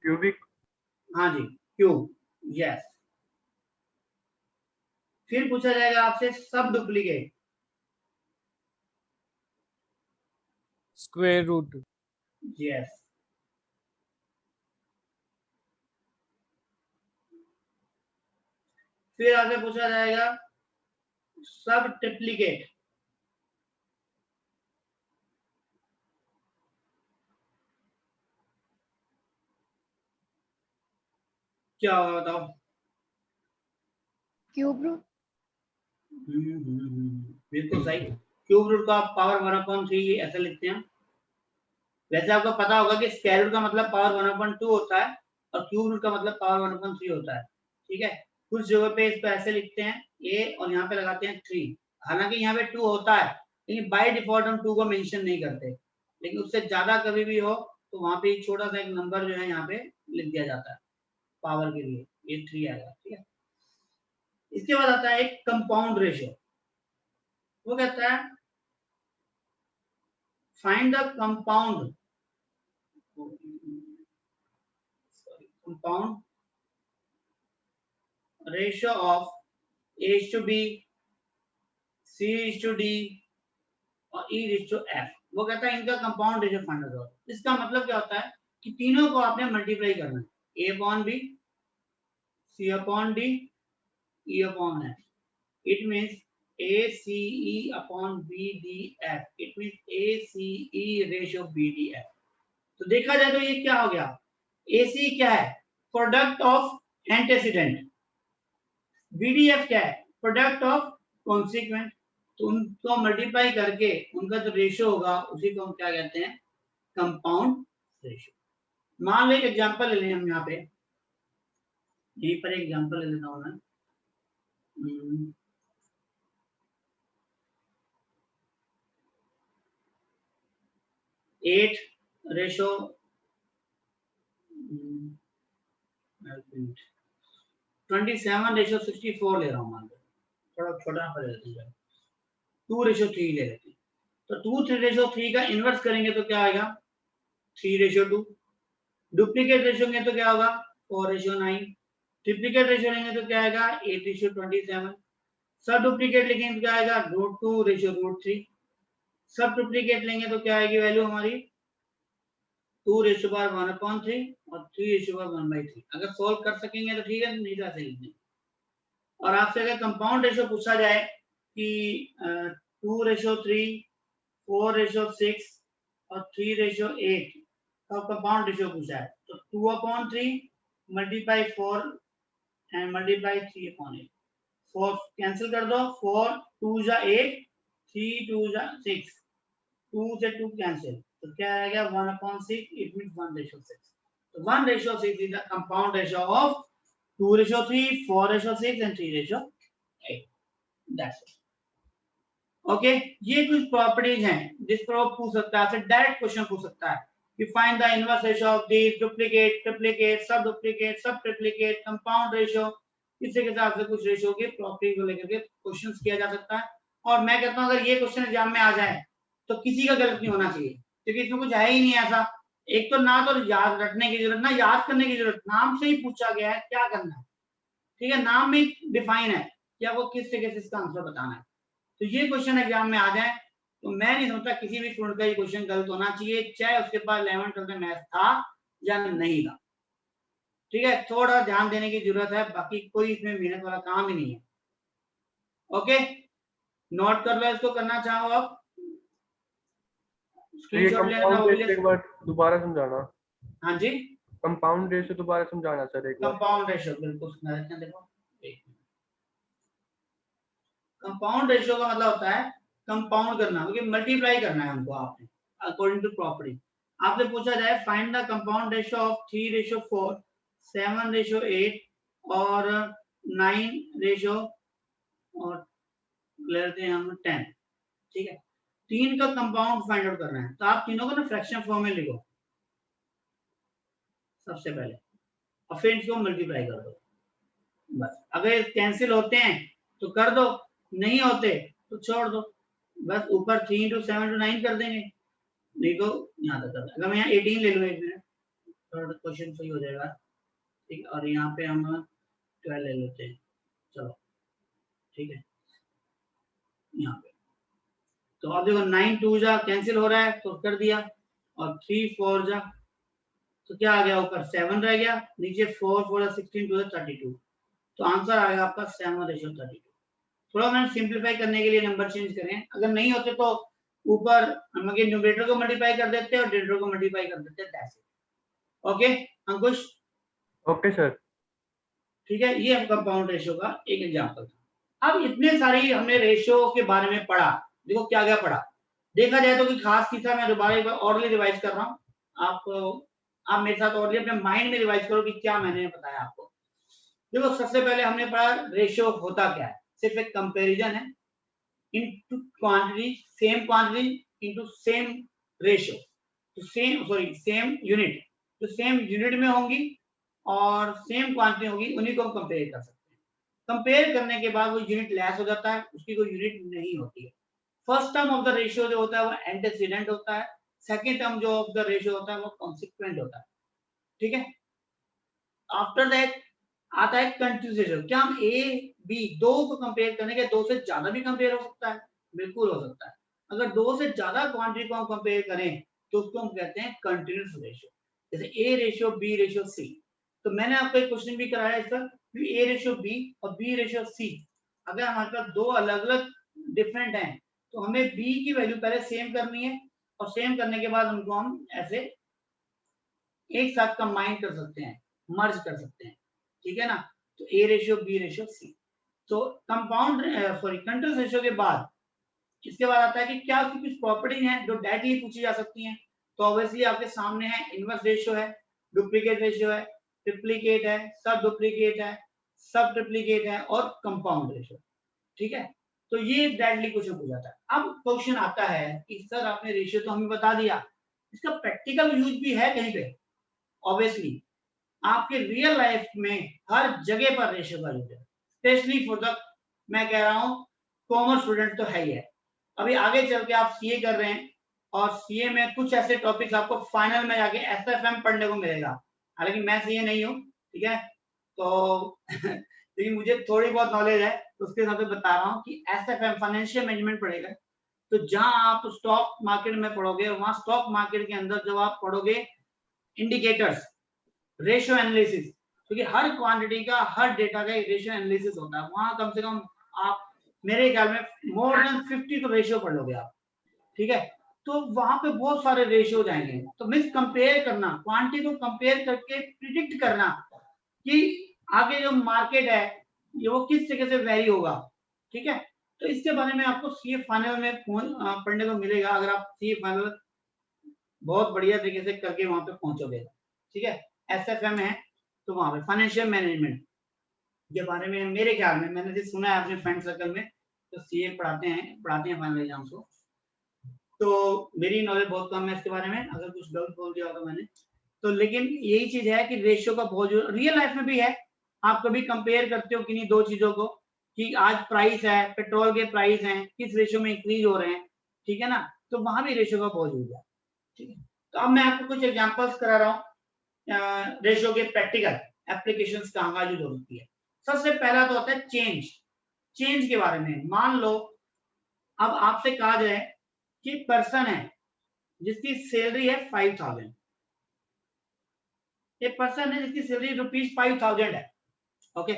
क्यूबिक, हाँ जी क्यूब, यस। फिर पूछा जाएगा आपसे सब डुप्लीकेट, स्क्वायर रूट, यस। फिर आपसे पूछा जाएगा सब ट्रिप्लीकेट, क्या होगा बताओ? क्यूब रूट, बिल्कुल सही। क्यूब रूट का पावर 1/3 ऐसे लिखते हैं। वैसे आपको पता होगा कि स्क्वायर रूट का मतलब पावर 1/2 होता है और क्यूब रूट का मतलब पावर 1/3 होता है, ठीक है। कुछ जगह पे इसको ऐसे लिखते हैं a और यहाँ पे लगाते हैं 3, हालांकि यहाँ पे 2 होता है लेकिन बाय डिफॉल्ट हम 2 को मेंशन नहीं करते, लेकिन उससे ज्यादा कभी भी हो तो वहां पे एक छोटा सा एक नंबर जो है यहाँ पे लिख दिया जाता है पावर के लिए, ये 3 आएगा, ठीक है। इसके बाद आता है एक कंपाउंड रेशियो, वो कहता है find the compound ratio of A:B, C:D और E:F। वो कहता है इनका कंपाउंड रेशियो फाइंड करो। इसका मतलब क्या होता है कि तीनों को आपने मल्टीप्लाई करना है, A/B, C/D, E/F। It means ACE/BDF, it means ACE ratio BDF। तो देखा जाए तो ये क्या हो गया, AC क्या है, प्रोडक्ट ऑफ एंटीसीडेंट, BDF क्या है, प्रोडक्ट ऑफ कॉन्सिक्वेंट। तो उनको मल्टीप्लाई करके उनका जो रेशियो होगा उसी को हम क्या कहते हैं, कंपाउंड रेशियो। मान लो एक एग्जांपल ले लें हम यहाँ पे, यहीं पर एग्जांपल ले लेता हूँ मैं। 8 रेशो 27:64 ले रहा हूँ, मान लो थोड़ा छोटा पर ले लेते हैं, 2:3 ले लेते हैं। तो 2:3 का इनवर्स करेंगे तो क्या आएगा, 3:2। डुप्लीकेट रेशियो लेंगे तो क्या होगा, 4:9। ट्रिप्लीकेट रेशियो लेंगे तो क्या आएगा, 8:27। सब डुप्लीकेट लेंगे तो क्या आएगा, √2:√3। सब डुप्लीकेट लेंगे तो क्या आएगी वैल्यू हमारी, 2:1/3 और 3:1/3। अगर सोल्व कर सकेंगे तो ठीक है, नहीं तो ऐसे लिख देंगे। और आपसे अगर कंपाउंड रेशियो पूछा जाए कि 2:3, 4:6 और 3:8 का कंपाउंड रेशियो पूछा है, तो 2/3 मल्टीप्लाई 4 एंड मल्टीप्लाई 3/8। 4 कैंसिल कर दो, 4 2 जा 8, 3 2 जा 6, 2 से 2 कैंसिल, तो क्या आएगा 1/6, इट मींस 1:6। तो 1:6 is the compound ratio of 2:3, 4:6 and 3:8। That's it। Okay, ये कुछ प्रॉपर्टीज हैं जिस पर वो पूछ सकता है, आपसे डायरेक्ट क्वेश्चन पूछ सकता है कि find the inverse ratio of these duplicate, triplicate, sub duplicate, sub triplicate, compound ratio. इसी के हिसाब से कुछ रेशियो की प्रॉपर्टी को लेकर के क्वेश्चंस किया जा सकता है। और मैं कहता हूं अगर ये क्वेश्चन एग्जाम में आ जाए तो किसी का गलत नहीं होना चाहिए, क्योंकि इसमें कुछ है ही नहीं ऐसा। एक तो ना तो याद रखने की जरूरत, ना याद करने की जरूरत, नाम से ही पूछा गया है क्या करना है, ठीक है। नाम में डिफाइन है कि आपको किस तरीके से इसका आंसर बताना है। तो ये क्वेश्चन एग्जाम में आ जाए तो मैं नहीं समझता किसी भी स्टूडेंट का ये क्वेश्चन गलत होना चाहिए, चाहे उसके पास 11th-12th में मैथ था या नहीं था, ठीक है। थोड़ा ध्यान देने की जरूरत है, बाकी कोई इसमें मेहनत वाला काम ही नहीं है। ओके, नोट कर लो इसको, करना चाहो आप स्क्रीनशॉट ले लेना, वो भी ले। एक बार दोबारा समझाना। हाँ जी, कंपाउंड रेशियो दोबारा समझाना सर एक बार। कंपाउंड रेशियो बिल्कुल देखो, कंपाउंड रेशियो का मतलब होता है कंपाउंड करना, क्योंकि मल्टीप्लाई करना है हमको आपने अकॉर्डिंग टू प्रॉपर्टी। आपसे पूछा जाए find the compound ratio of 3:4, 7:8 और 9 और लेते हैं हम 10, ठीक है। तीन का कंपाउंड फाइंड आउट करना है, तो आप तीनों को ना फ्रैक्शन फॉर्म में लिखो। सबसे पहले, और फिर इसको मल्टीप्लाई कर दो बस। अगर कैंसिल होते हैं तो कर दो, नहीं होते तो छोड़ दो बस। ऊपर 3 into 7 into 9 कर देंगे, नहीं तो यहाँ तक कर देंगे। अगर मैं यहाँ 18 ले लूँ, 1 मिनट, थोड़ा क्वेश्चन सही हो जाएगा, ठीक। और यहाँ पे हम 12 ले लेते हैं, चलो ठीक है। यहाँ पे तो अब देखो 9 2 जा कैंसिल हो रहा है तो कर दिया, और 3 4 जा तो क्या आ गया, ऊपर 7 रह गया, नीचे 4 4 16 2 32। तो आंसर आ गया आपका 7/32। थोड़ा मैंने सिंप्लीफाई करने के लिए नंबर चेंज करें, अगर नहीं होते तो ऊपर हम न्यूमरेटर को मल्टीप्लाई कर देते हैं और डिनोमिनेटर को मल्टीप्लाई कर देते हैं। That's it. Okay Ankush? Okay sir. ठीक है, ये कंपाउंड रेशियो का एक एग्जांपल था। अब इतने सारी हमने रेशियो के बारे में पढ़ा, देखो क्या क्या पढ़ा। देखा जाए तो कोई खास किस्सा मैं दोबारा एक बार ऑर्डरली रिवाइज कर रहा हूँ, आप मेरे साथ ऑर्डरली अपने माइंड में रिवाइज करो कि क्या मैंने बताया आपको। देखो सबसे पहले हमने पढ़ा रेशियो होता क्या है, सिर्फ एक कंपैरिजन है into quantity, same quantity into same ratio, तो सेम यूनिट, तो सेम यूनिट में होंगी और सेम क्वांटिटी होगी, उन्हीं को हम कंपेयर कर सकते हैं। कंपेयर करने के बाद वो यूनिट लेस हो जाता है, उसकी कोई यूनिट नहीं होती है। First term of the ratio जो होता है वो एंटीसीडेंट होता है, सेकंड टर्म जो ऑफ द रेशियो होता है वो कॉन्सिक्वेंट होता है, ठीक है। आफ्टर दैट आता है कंटिन्यूअस रेशियो। क्या हम ए बी दो को कंपेयर करने के, दो से ज्यादा भी कंपेयर हो सकता है? बिल्कुल हो सकता है। अगर दो से ज्यादा क्वांटिटी को हम कंपेयर करें तो उसको हम कहते हैं कंटिन्यूअस रेशियो, जैसे A ratio B ratio C. तो मैंने आपको एक क्वेश्चन भी कराया इस पर, ए रेशियो बी और बी रेशियो सी, अगर हमारे पास दो अलग अलग डिफरेंट हैं तो हमें बी की वैल्यू पहले सेम करनी है, और सेम करने के बाद उनको हम ऐसे एक साथ कंबाइन कर सकते हैं, मर्ज कर सकते हैं, ठीक है ना। तो A ratio B ratio C. तो कंपाउंड कंटिन्यूअस रेशियो के बाद इसके बाद आता है कि क्या उसकी कुछ प्रॉपर्टी हैं जो डायरेक्टली पूछी जा सकती हैं। तो ऑब्वियसली आपके सामने है इनवर्स रेशियो है, डुप्लीकेट रेशियो है, ट्रिप्लीकेट है, सब डुप्लीकेट है, सब ट्रिप्लीकेट है और कंपाउंड रेशियो, ठीक है। तो ये डायरेक्टली क्वेश्चन पूछा जाता है। अब क्वेश्चन आता है कि सर आपने रेशियो तो हमें बता दिया, इसका प्रैक्टिकल यूज भी है कहीं पे? ऑब्वियसली आपके रियल लाइफ में हर जगह पर रेशियो का यूज है, स्पेशली फॉर द, मैं कह रहा हूँ कॉमर्स स्टूडेंट तो है ही है। अभी आगे चल के आप सीए कर रहे हैं और सीए में कुछ ऐसे टॉपिक्स आपको फाइनल में जाके एसएफएम पढ़ने को मिलेगा, हालांकि मैं सीए नहीं हूँ, ठीक है, तो लेकिन मुझे थोड़ी बहुत नॉलेज है तो उसके हिसाब से बता रहा हूँ कि एसएफएम फाइनेंशियल मैनेजमेंट पढ़ेगा। तो जहां आप स्टॉक मार्केट में पढ़ोगे, वहां स्टॉक मार्केट के अंदर जब आप पढ़ोगे इंडिकेटर्स, रेशियो एनालिसिस, क्योंकि हर क्वांटिटी का, हर डेटा का रेशियो एनालिसिस होता है, वहां कम से कम आप मेरे ख्याल में मोर देन 50 तो रेशियो पढ़ लोगे आप, ठीक है। तो वहां पे बहुत सारे रेशियो जाएंगे। तो मींस कंपेयर करना, क्वांटिटी को कंपेयर करके प्रिडिक्ट करना कि आगे जो मार्केट है ये वो किस तरीके से वेरी होगा, ठीक है। तो इसके बारे में आपको सीए फाइनल में पढ़ने को मिलेगा, अगर आप सीए फाइनल बहुत बढ़िया तरीके से करके वहां पे पहुंचोगे, ठीक है। एसएफएम है तो वहां पे फाइनेंशियल मैनेजमेंट के बारे में मेरे ख्याल में, मैंने जो सुना है अपने फ्रेंड सर्कल में, तो सीए पढ़ाते हैं फाइनल एग्जाम्स को, तो मेरी नॉलेज बहुत कम है इसके बारे में, अगर कुछ गलत बोल दिया होगा मैंने तो। लेकिन यही चीज है कि रेशियो का बहुत रियल लाइफ में भी है। आप कभी कंपेयर करते हो किन्हीं दो चीजों को कि आज प्राइस है, पेट्रोल के प्राइस हैं, किस रेशियो में इंक्रीज हो रहे हैं, ठीक है ना, तो वहां भी रेशियो का बहुत यूज है, ठीक है। तो अब मैं आपको कुछ एग्जांपल्स करा रहा हूँ रेशियो के प्रैक्टिकल एप्लीकेशंस कहाँ यूज हो सकती है। सबसे पहला तो होता है चेंज के बारे में। मान लो अब आपसे कहा जाए कि पर्सन है जिसकी सैलरी है 5000, एक पर्सन है जिसकी सैलरी ₹5000 है, ओके,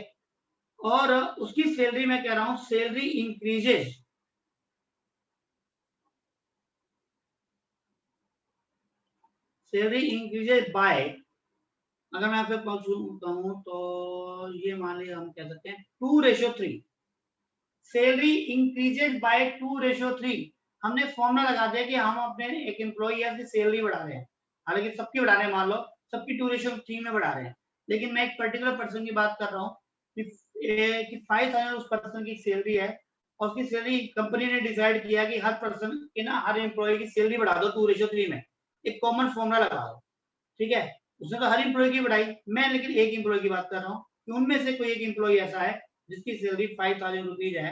और उसकी सैलरी, मैं कह रहा हूं सैलरी इंक्रीजेज बाय, अगर मैं आपसे कहूं तो ये मान लीजिए हम कह सकते हैं 2:3, सैलरी इंक्रीजेज बाय 2:3। हमने फॉर्मूला लगा दिया कि हम अपने एक एम्प्लॉई है उसकी सैलरी बढ़ा रहे हैं, हालांकि सबकी बढ़ा रहे हैं, मान लो सबकी 2:3 में बढ़ा रहे हैं, लेकिन मैं एक पर्टिकुलर पर्सन की बात कर रहा हूँ कि 5000 उस पर्सन की सैलरी है, और उसकी सैलरी कंपनी ने डिसाइड किया कि हर पर्सन के ना, हर एम्प्लॉय की सैलरी बढ़ा दो 2:3 में, एक कॉमन फॉर्मूला लगा दो, ठीक है। उसने तो हर एम्प्लॉय की बढ़ाई, मैं लेकिन एक एम्प्लॉय की बात कर रहा हूँ कि उनमें से कोई एक एम्प्लॉय ऐसा है जिसकी सैलरी 5000 रुपीज है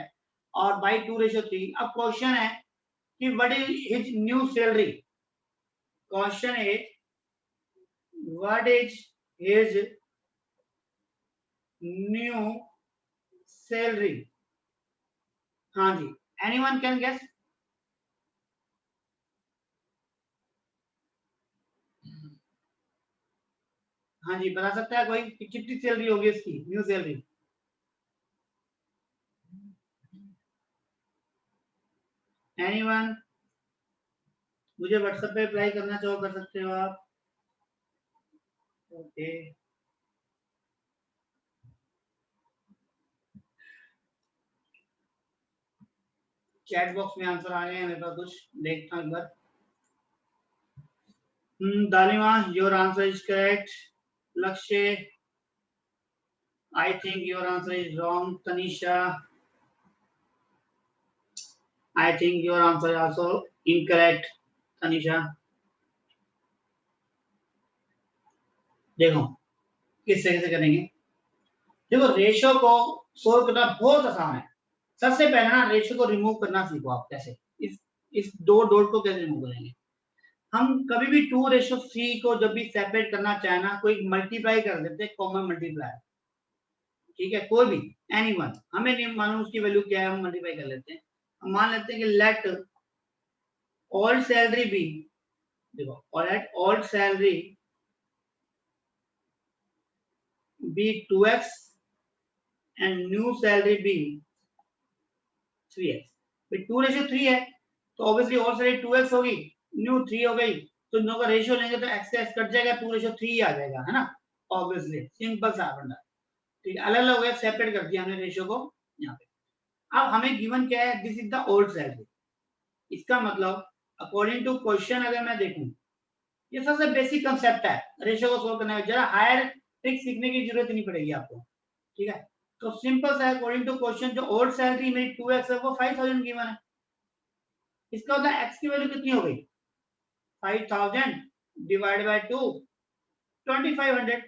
और बाई 2:3। अब क्वेश्चन है कि what is his new salary. Question is what is his new salary. हाँ जी, एनीवन कैन गेस? हाँ जी, बता सकता है कोई कि कितनी सैलरी होगी इसकी न्यू सैलरी? एनीवन? मुझे व्हाट्सएप पे अप्लाई करना चाहो कर सकते हो आप। ओके, चैट बॉक्स में आंसर आ गए हैं मेरे पास कुछ, देखता हूं एक बार। दालिमा, योर आंसर इज करेक्ट। लक्ष्य, I think your answer is wrong. Tanisha, I think your answer is also incorrect. Tanisha, देखो किस तरह से करेंगे। देखो रेशो को सोल्व करना बहुत आसान है। सबसे पहले ना रेशो को रिमूव करना सीखो आप। कैसे? इस दो डॉट को कैसे रिमूव करेंगे। हम कभी भी 2:3 को जब भी सेपरेट करना चाहे ना, कोई मल्टीप्लाई कर देते हैं, कॉमन मल्टीप्लाई। ठीक है, कोई भी एनीवन, हमें नहीं मालूम उसकी वैल्यू क्या है, हम मल्टीप्लाई कर लेते हैं। हम मान लेते हैं कि लेट ओल्ड सैलरी बी, देखो, और let old salary B 2x and new salary B 3x। 2:3 है तो ऑब्वियसली ओल्ड सैलरी 2x होगी, न्यू 3 हो गई, तो दोनों का रेशियो लेंगे तो x से x कट जाएगा, 2:3 आ जाएगा, है ना। ऑब्वियसली सिंपल सा फंडा। ठीक है, अलग अलग हो गया, सेपरेट कर दिया हमने रेशियो को यहाँ पे। अब हमें गिवन क्या है, this is the old salary. इसका मतलब अकॉर्डिंग टू क्वेश्चन अगर मैं देखूं, ये सबसे बेसिक कंसेप्ट है रेशियो को सोल्व करने में, जरा हायर ट्रिक सीखने की जरूरत नहीं पड़ेगी आपको। ठीक है, तो सिंपल सा है, अकॉर्डिंग टू क्वेश्चन जो ओल्ड सैलरी मेरी 2x है वो 5000 गिवन है। इसका मतलब x की वैल्यू कितनी हो गई, 5000 डिवाइड बाय 2, 2500।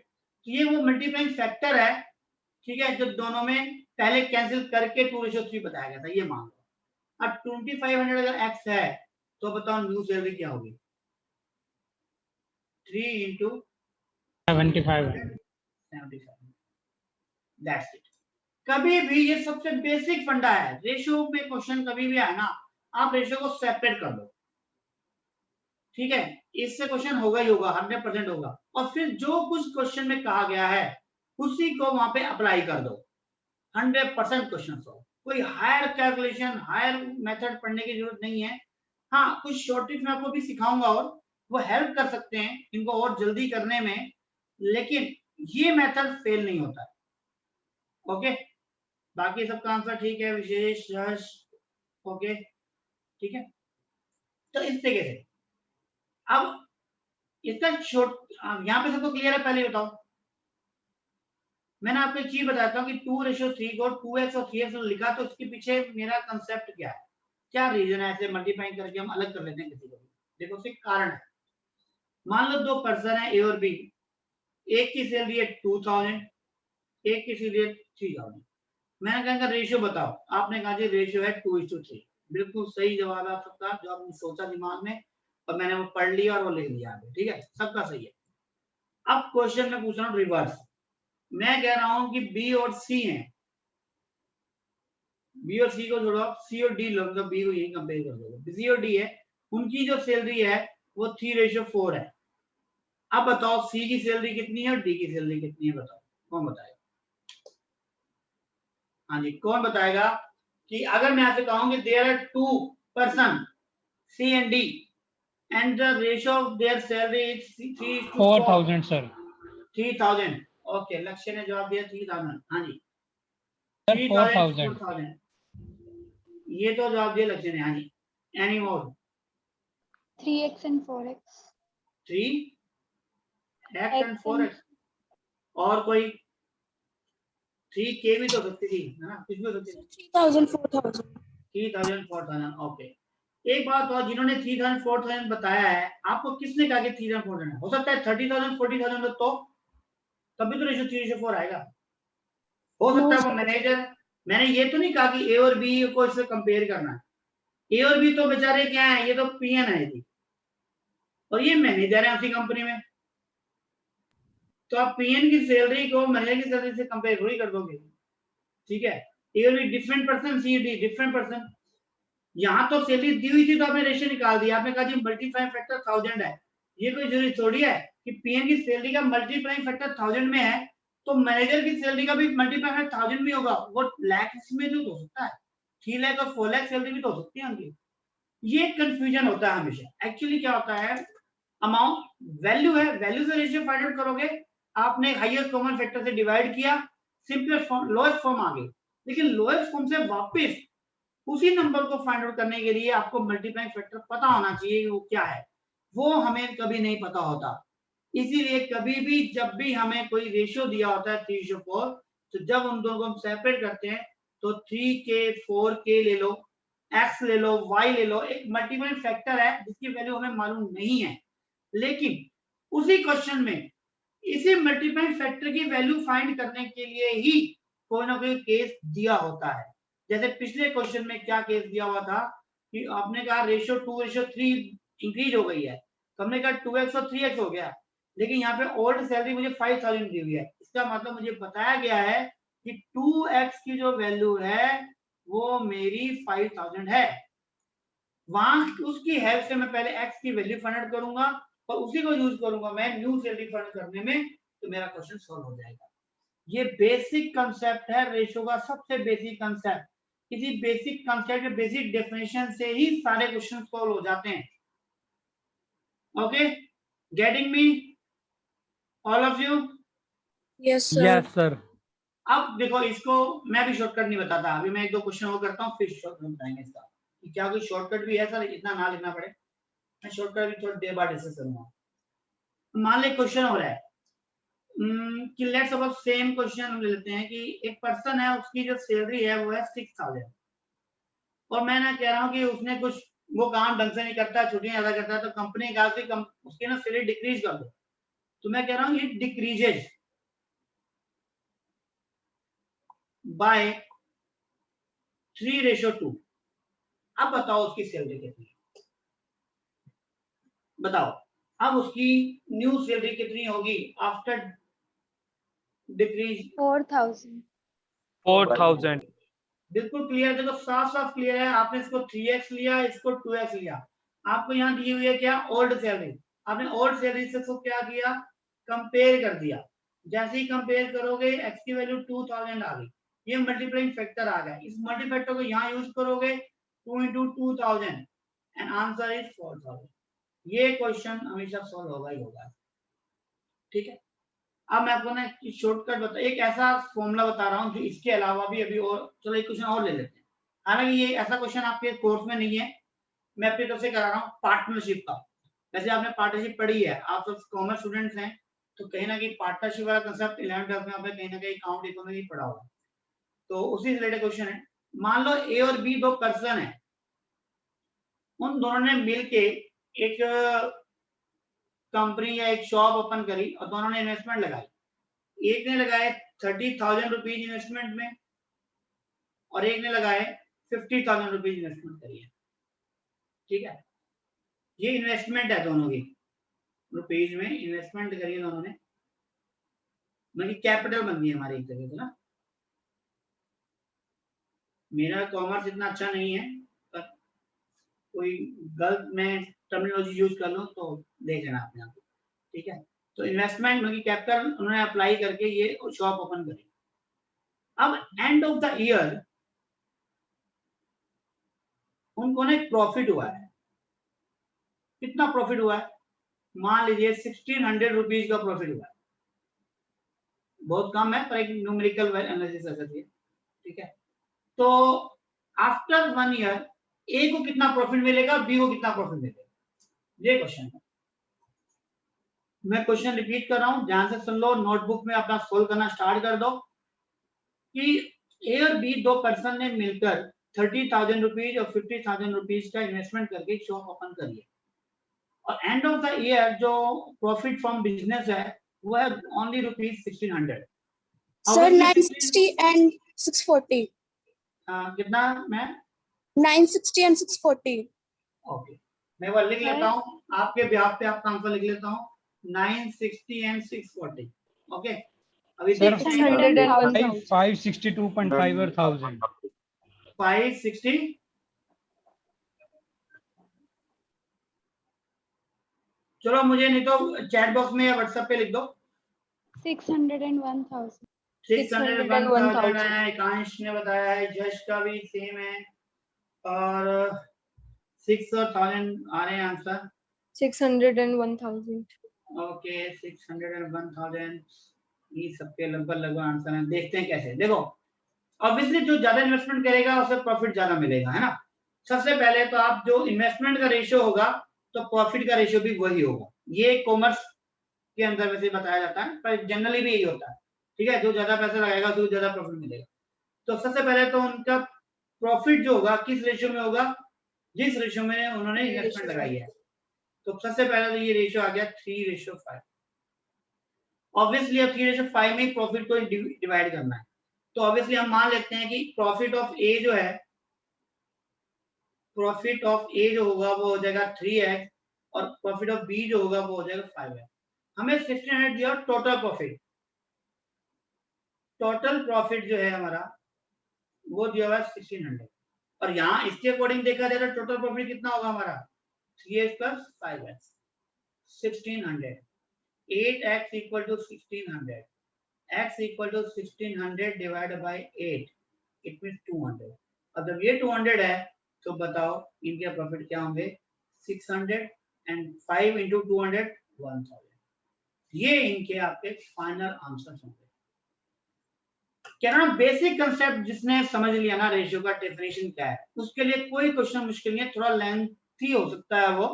तो ये वो मल्टीप्लाइंग फैक्टर है, ठीक है, जो दोनों में पहले कैंसिल करके 2:3 बताया गया था, ये मान लो। अब 2500 अगर x है तो बताओ न्यू सैलरी क्या होगी। 3 into 75 दैट्स इट। कभी भी ये सबसे बेसिक फंडा है, रेशियो में क्वेश्चन कभी भी आए ना, आप रेशियो को सेपरेट कर लो। ठीक है, इससे क्वेश्चन होगा ही होगा, 100% होगा। और फिर जो कुछ क्वेश्चन में कहा गया है उसी को वहां पे अप्लाई कर दो, 100% क्वेश्चन सॉल्व। कोई हायर कैलकुलेशन, हायर मेथड पढ़ने की जरूरत नहीं है। हाँ, कुछ शॉर्ट ट्रिक्स मैं आपको भी सिखाऊंगा और वो हेल्प कर सकते हैं इनको और जल्दी करने में, लेकिन ये मेथड फेल नहीं होता। ओके, बाकी सबका आंसर ठीक है, विशेष यश ओके, ठीक है। तो इस तरीके से अब इसका शॉर्ट यहाँ पे सबको क्लियर है, पहले बताओ। मैंने आपको एक चीज बताता हूँ कि 2:3 को 2x और 3x लिखा, तो इसके पीछे मेरा कंसेप्ट क्या है, क्या रीजन है ऐसे मल्टीप्लाई करके हम अलग कर लेते हैं किसी को भी। देखो उसके कारण है। मान लो दो पर्सन है ए और बी, एक की सैलरी है 2000, एक की सैलरी है 3000। मैंने कहा रेशियो बताओ, आपने कहा जी रेशियो है 2:3। बिल्कुल सही जवाब है आप सबका, जो आपने सोचा दिमाग में और मैंने वो पढ़ लिया और वो लिख लिया। ठीक है, सबका सही है। अब क्वेश्चन में पूछ रहा हूँ रिवर्स। मैं कह रहा हूं कि बी और सी हैं, बी और सी को जोड़ो आप, सी और डी लो, तो बी को यही कंपेयर कर दो। सी और डी है, उनकी जो सैलरी है वो 3:4 है। अब बताओ सी की सैलरी कितनी है और डी की सैलरी कितनी है, बताओ कौन बताएगा। हाँ जी, कौन बताएगा कि अगर मैं आपसे कहूंगी there are 2 person C and D and the ratio of their salary is 3:4. 4000 sir. 3000। ओके, लक्ष्य ने जवाब दिया 3000। हाँ जी, सर 3000 4000 4000, ये तो जवाब दिया लक्ष्य ने। हाँ जी, any more? 3x and 4x। 3x and 4x। और कोई 3k भी तो सकती थी, है ना, कुछ भी हो सकती थी। 3000 4000। 3000 4000। ओके, एक बात और, जिन्होंने 3000 4000 बताया है, आपको किसने कहा कि 3000 4000 है? हो सकता है 30,000 40,000 हो, तो तभी तो रेशियो 3:4 आएगा। हो सकता है वो मैनेजर, मैंने ये तो नहीं कहा कि ए और बी को इससे कंपेयर करना है। ए और बी तो बेचारे क्या है, ये तो पीएन है जी, और ये मैनेजर है उसी कंपनी में। तो आप पीएन की सैलरी को मैनेजर की सैलरी से कंपेयर थोड़ी कर दोगे, ठीक है। ए और B different person, C D different person. यहाँ तो सैलरी दी हुई थी तो आपने रेशियो निकाल दिया, आपने कहा जी मल्टीप्लाइंग फैक्टर 1000 है। ये कोई जरूरी थोड़ी है कि पीएन की सैलरी का मल्टीप्लाइंग फैक्टर 1000 में है तो मैनेजर की सैलरी का भी मल्टीप्लाइंग फैक्टर 1000 में होगा। वो लैक्स में जो हो सकता है, 3 लाख और 4 लाख सैलरी भी तो हो सकती है उनकी। ये कंफ्यूजन होता है हमेशा। एक्चुअली क्या होता है, अमाउंट वैल्यू है, वैल्यू से रेशियो फाइंड आउट करोगे, आपने हाईएस्ट कॉमन फैक्टर से डिवाइड किया, सिंपलेस्ट फॉर्म लोएस्ट फॉर्म आ गई। लेकिन लोएस्ट फॉर्म से वापस उसी नंबर को फाइंड आउट करने के लिए आपको मल्टीप्लाइंग फैक्टर पता होना चाहिए वो क्या है, वो हमें कभी नहीं पता होता। इसीलिए कभी भी जब भी हमें कोई रेशियो दिया होता है 3:4, तो जब उन दोनों को हम सेपरेट करते हैं तो 3k 4k ले लो, x ले लो, y ले लो, एक मल्टीप्लाइंग फैक्टर है जिसकी वैल्यू हमें मालूम नहीं है, लेकिन उसी क्वेश्चन में इसी मल्टीप्लाइंग फैक्टर की वैल्यू फाइंड करने के लिए ही कोई ना कोई केस दिया होता है। जैसे पिछले क्वेश्चन में क्या केस दिया हुआ था कि आपने कहा रेशियो 2:3 इंक्रीज हो गई है, तो हमने कहा 2x और 3x हो गया, लेकिन यहाँ पे ओल्ड सैलरी मुझे 5000 दी हुई है। इसका मतलब मुझे बताया गया है कि 2x की जो वैल्यू है वो मेरी 5000 है। वहां उसकी हेल्प से मैं पहले x की वैल्यू फाइंड आउट करूंगा और उसी को यूज करूंगा मैं न्यू सैलरी फाइंड करने में, तो मेरा क्वेश्चन सॉल्व हो जाएगा। ये बेसिक कंसेप्ट है रेशियो का, सबसे बेसिक कंसेप्ट। किसी बेसिक कंसेप्ट के बेसिक डेफिनेशन से ही सारे क्वेश्चन सॉल्व हो जाते हैं। Okay, getting me all of you? Yes sir. Yes, sir. अब देखो, इसको मैं भी शॉर्टकट नहीं बताता, अभी मैं एक दो क्वेश्चन और करता हूँ फिर शॉर्टकट बताएंगे इसका कि क्या कोई शॉर्टकट भी है सर, इतना ना लिखना पड़े। मैं शॉर्टकट भी थोड़ी देर बाद डिस्कस करूंगा। मान ले क्वेश्चन हो रहा है कि लेट्स सपोज सेम क्वेश्चन हम ले लेते हैं कि एक पर्सन है, उसकी जो सैलरी है वो है 6000, और मैं ना कह रहा हूँ कि उसने कुछ वो काम ढंग से नहीं करता, छुट्टियां ज्यादा करता है, तो कंपनी का उसकी ना सैलरी डिक्रीज कर दो। तो मैं कह रहा हूँ इट डिक्रीजेज बाय 3:2। अब बताओ उसकी सैलरी कितनी है, बताओ अब उसकी न्यू सैलरी कितनी होगी आफ्टर डिक्रीज? 4,000। 4000. बिल्कुल क्लियर, देखो साफ साफ क्लियर है। आपने इसको 3x लिया, इसको 2x लिया, आपको यहाँ दी हुई है क्या, ओल्ड सैलरी। आपने ओल्ड सैलरी से इसको क्या किया, कंपेयर कर दिया। जैसे ही कंपेयर करोगे x की वैल्यू 2000 आ गई, ये मल्टीप्लाइंग फैक्टर आ गया। इस मल्टीफैक्टर को यहाँ यूज करोगे 2 × 2000 एंड आंसर इज 4000। ये क्वेश्चन हमेशा सॉल्व होगा ही होगा, ठीक है। अब मैं आपको ना शॉर्टकट बता, एक ऐसा फॉर्मूला बता रहा हूँ जो इसके अलावा भी अभी और, चलो एक क्वेश्चन और ले लेते हैं। हालांकि ये ऐसा क्वेश्चन आपके कोर्स में नहीं है, मैं अपनी तरफ से करा रहा हूँ पार्टनरशिप का। वैसे आपने पार्टनरशिप पढ़ी है, आप सब कॉमर्स स्टूडेंट्स हैं, तो कहीं ना कहीं पार्टनरशिप वाला कंसेप्ट 11th-12th में आपने कहीं ना कहीं अकाउंट इकोनॉमी पढ़ा होगा, तो उसी रिलेटेड क्वेश्चन है। मान लो ए और बी दो पर्सन है, उन दोनों ने मिलके एक कंपनी या एक शॉप ओपन करी और दोनों ने इन्वेस्टमेंट लगाई। एक ने लगाए 30,000 रुपीज इन्वेस्टमेंट में और एक ने लगाए 50,000 रुपीज इन्वेस्टमेंट करी है, ठीक है। ये इन्वेस्टमेंट है दोनों की, रुपीज में इन्वेस्टमेंट करी है दोनों ने, मतलब कैपिटल बन गई हमारी एक तरह से ना। मेरा कॉमर्स इतना अच्छा नहीं है, पर कोई गलत मैं टर्मिनोलॉजी यूज कर लूं तो देख लेना अपने आप, ठीक है। तो इन्वेस्टमेंट मतलब कैपिटल उन्होंने अप्लाई करके ये शॉप ओपन करी। अब एंड ऑफ द ईयर उनको ना प्रॉफिट हुआ है। कितना प्रॉफिट हुआ है, मान लीजिए 1600 रुपीज का प्रॉफिट हुआ है। बहुत कम है पर एक न्यूमेरिकल एनालिसिस कर सकती है, ठीक है। तो आफ्टर 1 ईयर ए को कितना प्रॉफिट मिलेगा, बी को कितना प्रॉफिट मिलेगा, ये क्वेश्चन है। मैं क्वेश्चन रिपीट कर रहा हूं, ध्यान से सुन लो, नोटबुक में अपना सोल्व करना स्टार्ट कर दो कि ए और बी दो पर्सन ने मिलकर 30,000 रुपीज और 50,000 रुपीज का इन्वेस्टमेंट करके शॉप ओपन करिए और एंड ऑफ द ईयर जो प्रॉफिट फ्रॉम बिजनेस है वो है ओनली ₹1600। Sir 960 and 640। कितना मैं 960 and 640। ओके, मैं वो लिख लेता हूँ आपके ब्याह पे, आपका आंसर लिख लेता हूँ 960 and 640। ओके, अभी सर 601,000। 562.5 560 चलो मुझे नहीं तो चैट बॉक्स में या व्हाट्सएप पे लिख दो। 601,000। 601,000 है, एकांश ने बताया है, जश का भी सेम है और 6,000 आ रहे हैं आंसर। 601,000। ओके 601,000 ये सबके लगभग आंसर हैं। देखते हैं कैसे। देखो ऑब्वियसली जो ज्यादा इन्वेस्टमेंट करेगा उसे प्रॉफिट ज्यादा मिलेगा, है ना। सबसे पहले तो आप जो इन्वेस्टमेंट का रेशियो होगा तो प्रॉफिट का रेशियो भी वही होगा। ये कॉमर्स के अंदर वैसे बताया जाता है पर जनरली भी यही होता है, ठीक है। जो ज्यादा पैसा लगाएगा उसको ज्यादा प्रॉफिट मिलेगा। तो सबसे पहले तो उनका प्रॉफिट जो होगा किस रेशियो में होगा, जिस रेशियो में उन्होंने इन्वेस्टमेंट लगाई है। तो सबसे पहले तो ये रेशियो आ गया 3:5। ऑब्वियसली अब 3:5 में प्रॉफिट को डिवाइड करना है। तो ऑब्वियसली हम मान लेते हैं कि प्रॉफिट ऑफ ए जो है, प्रॉफिट ऑफ ए जो होगा वो हो जाएगा 3x और प्रॉफिट ऑफ बी जो होगा वो हो जाएगा 5x। हमें 1600 दिया टोटल प्रॉफिट। टोटल प्रॉफिट जो है हमारा वो दिया हुआ है 1600 और यहाँ इसके अकॉर्डिंग देखा जाए तो टोटल प्रॉफिट कितना होगा हमारा 3x plus 5x 1600। 8x equal to 1600, x equal to 1600 divided by 8, it means 200। अब जब ये 200 है तो बताओ इनके प्रॉफिट क्या होंगे 600 and 5 into 200 1000। ये इनके आपके फाइनल आंसर होंगे। क्या ना बेसिक कंसेप्ट जिसने समझ लिया ना रेशियो का डेफिनेशन क्या है उसके लिए कोई क्वेश्चन मुश्किल नहीं है, थोड़ा लेंथी हो सकता है, वो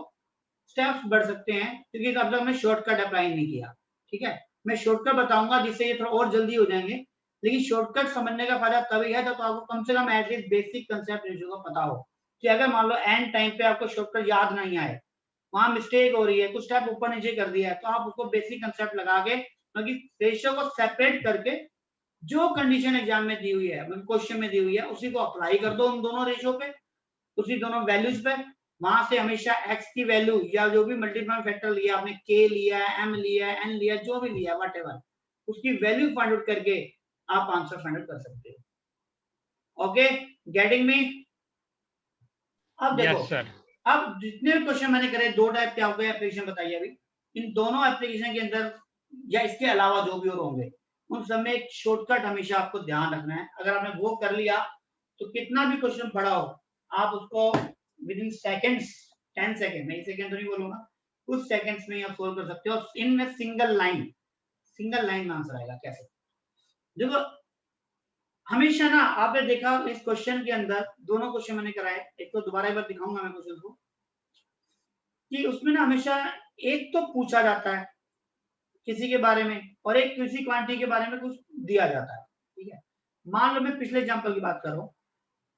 स्टेप्स बढ़ सकते हैं क्योंकि अब तक मैं शॉर्टकट अप्लाई नहीं किया, ठीक है। मैं शॉर्टकट बताऊंगा जिससे ये थोड़ा और जल्दी हो जाएंगे, लेकिन शॉर्टकट समझने का फायदा तभी है जब आपको कम से कम एटलीस्ट बेसिक कंसेप्ट रेशियो का पता हो। कि अगर मान लो एंड टाइम पे आपको शॉर्टकट याद नहीं आए, वहां मिस्टेक हो रही है, कुछ स्टेप ऊपर नीचे कर दिया है, तो आप उसको बेसिक कंसेप्ट लगा के रेशियो को सेपरेट करके जो कंडीशन एग्जाम में दी हुई है, मतलब क्वेश्चन में दी हुई है, उसी को अप्लाई कर दो उन दोनों रेशियो पे, उसी दोनों वैल्यूज पे। वहां से हमेशा x की वैल्यू या जो भी मल्टीप्लाई फैक्टर लिया आपने, k लिया है, m लिया है, n लिया, जो भी लिया व्हाटएवर, उसकी वैल्यू फाइंड आउट करके आप आंसर फाइंड आउट कर सकते हो। Okay, getting me? अब देखो Yes, sir. अब जितने भी क्वेश्चन मैंने करे, दो टाइप के आपको एप्लीकेशन बताइए अभी। इन दोनों एप्लीकेशन के अंदर या इसके अलावा जो भी और होंगे उन सब में एक शॉर्टकट हमेशा आपको ध्यान रखना है। अगर आपने वो कर लिया तो कितना भी क्वेश्चन पढ़ा हो आप उसको विद इन सेकेंड्स, 10 सेकेंड, मैं सेकेंड तो नहीं बोलूंगा, कुछ सेकेंड्स में आप सोल्व कर सकते हो इन सिंगल लाइन में आंसर आएगा। कैसे? देखो हमेशा ना आपने देखा इस क्वेश्चन के अंदर दोनों क्वेश्चन मैंने कराए, एक तो दोबारा एक बार दिखाऊंगा मैं क्वेश्चन को, कि उसमें ना हमेशा एक तो पूछा जाता है किसी के बारे में और एक किसी क्वांटिटी के बारे में कुछ दिया जाता है, ठीक है। मान लो मैं पिछले एग्जांपल की बात कर रहा हूं,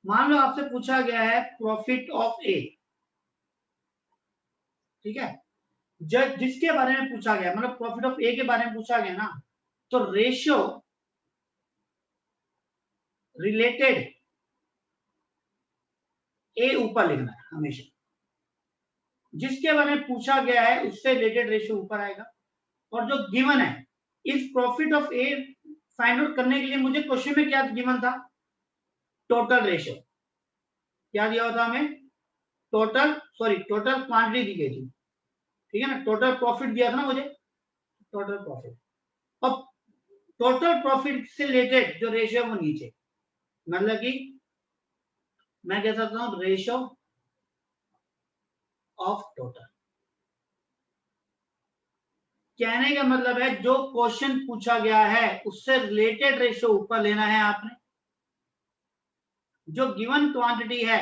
मान लो आपसे पूछा गया है प्रॉफिट ऑफ ए, ठीक है। जिसके बारे में पूछा गया, मतलब प्रॉफिट ऑफ ए के बारे में पूछा गया ना, तो रेशियो रिलेटेड ए ऊपर लिखना है हमेशा। जिसके बारे में पूछा गया है उससे रिलेटेड रेशियो ऊपर आएगा। और जो गिवन है इस profit of A find out करने के लिए मुझे क्वेश्चन में क्या गिवन था, टोटल रेशियो। क्या दिया हुआ था हमें? टोटल क्वांटिटी दी गई थी, ठीक है ना। टोटल प्रॉफिट दिया था ना मुझे, टोटल प्रॉफिट। अब टोटल प्रॉफिट से रिलेटेड जो रेशियो है वो नीचे, मतलब कि मैं कह सकता हूं रेशियो ऑफ टोटल। कहने का मतलब है जो क्वेश्चन पूछा गया है उससे रिलेटेड रेशियो ऊपर लेना है आपने, जो गिवन क्वांटिटी है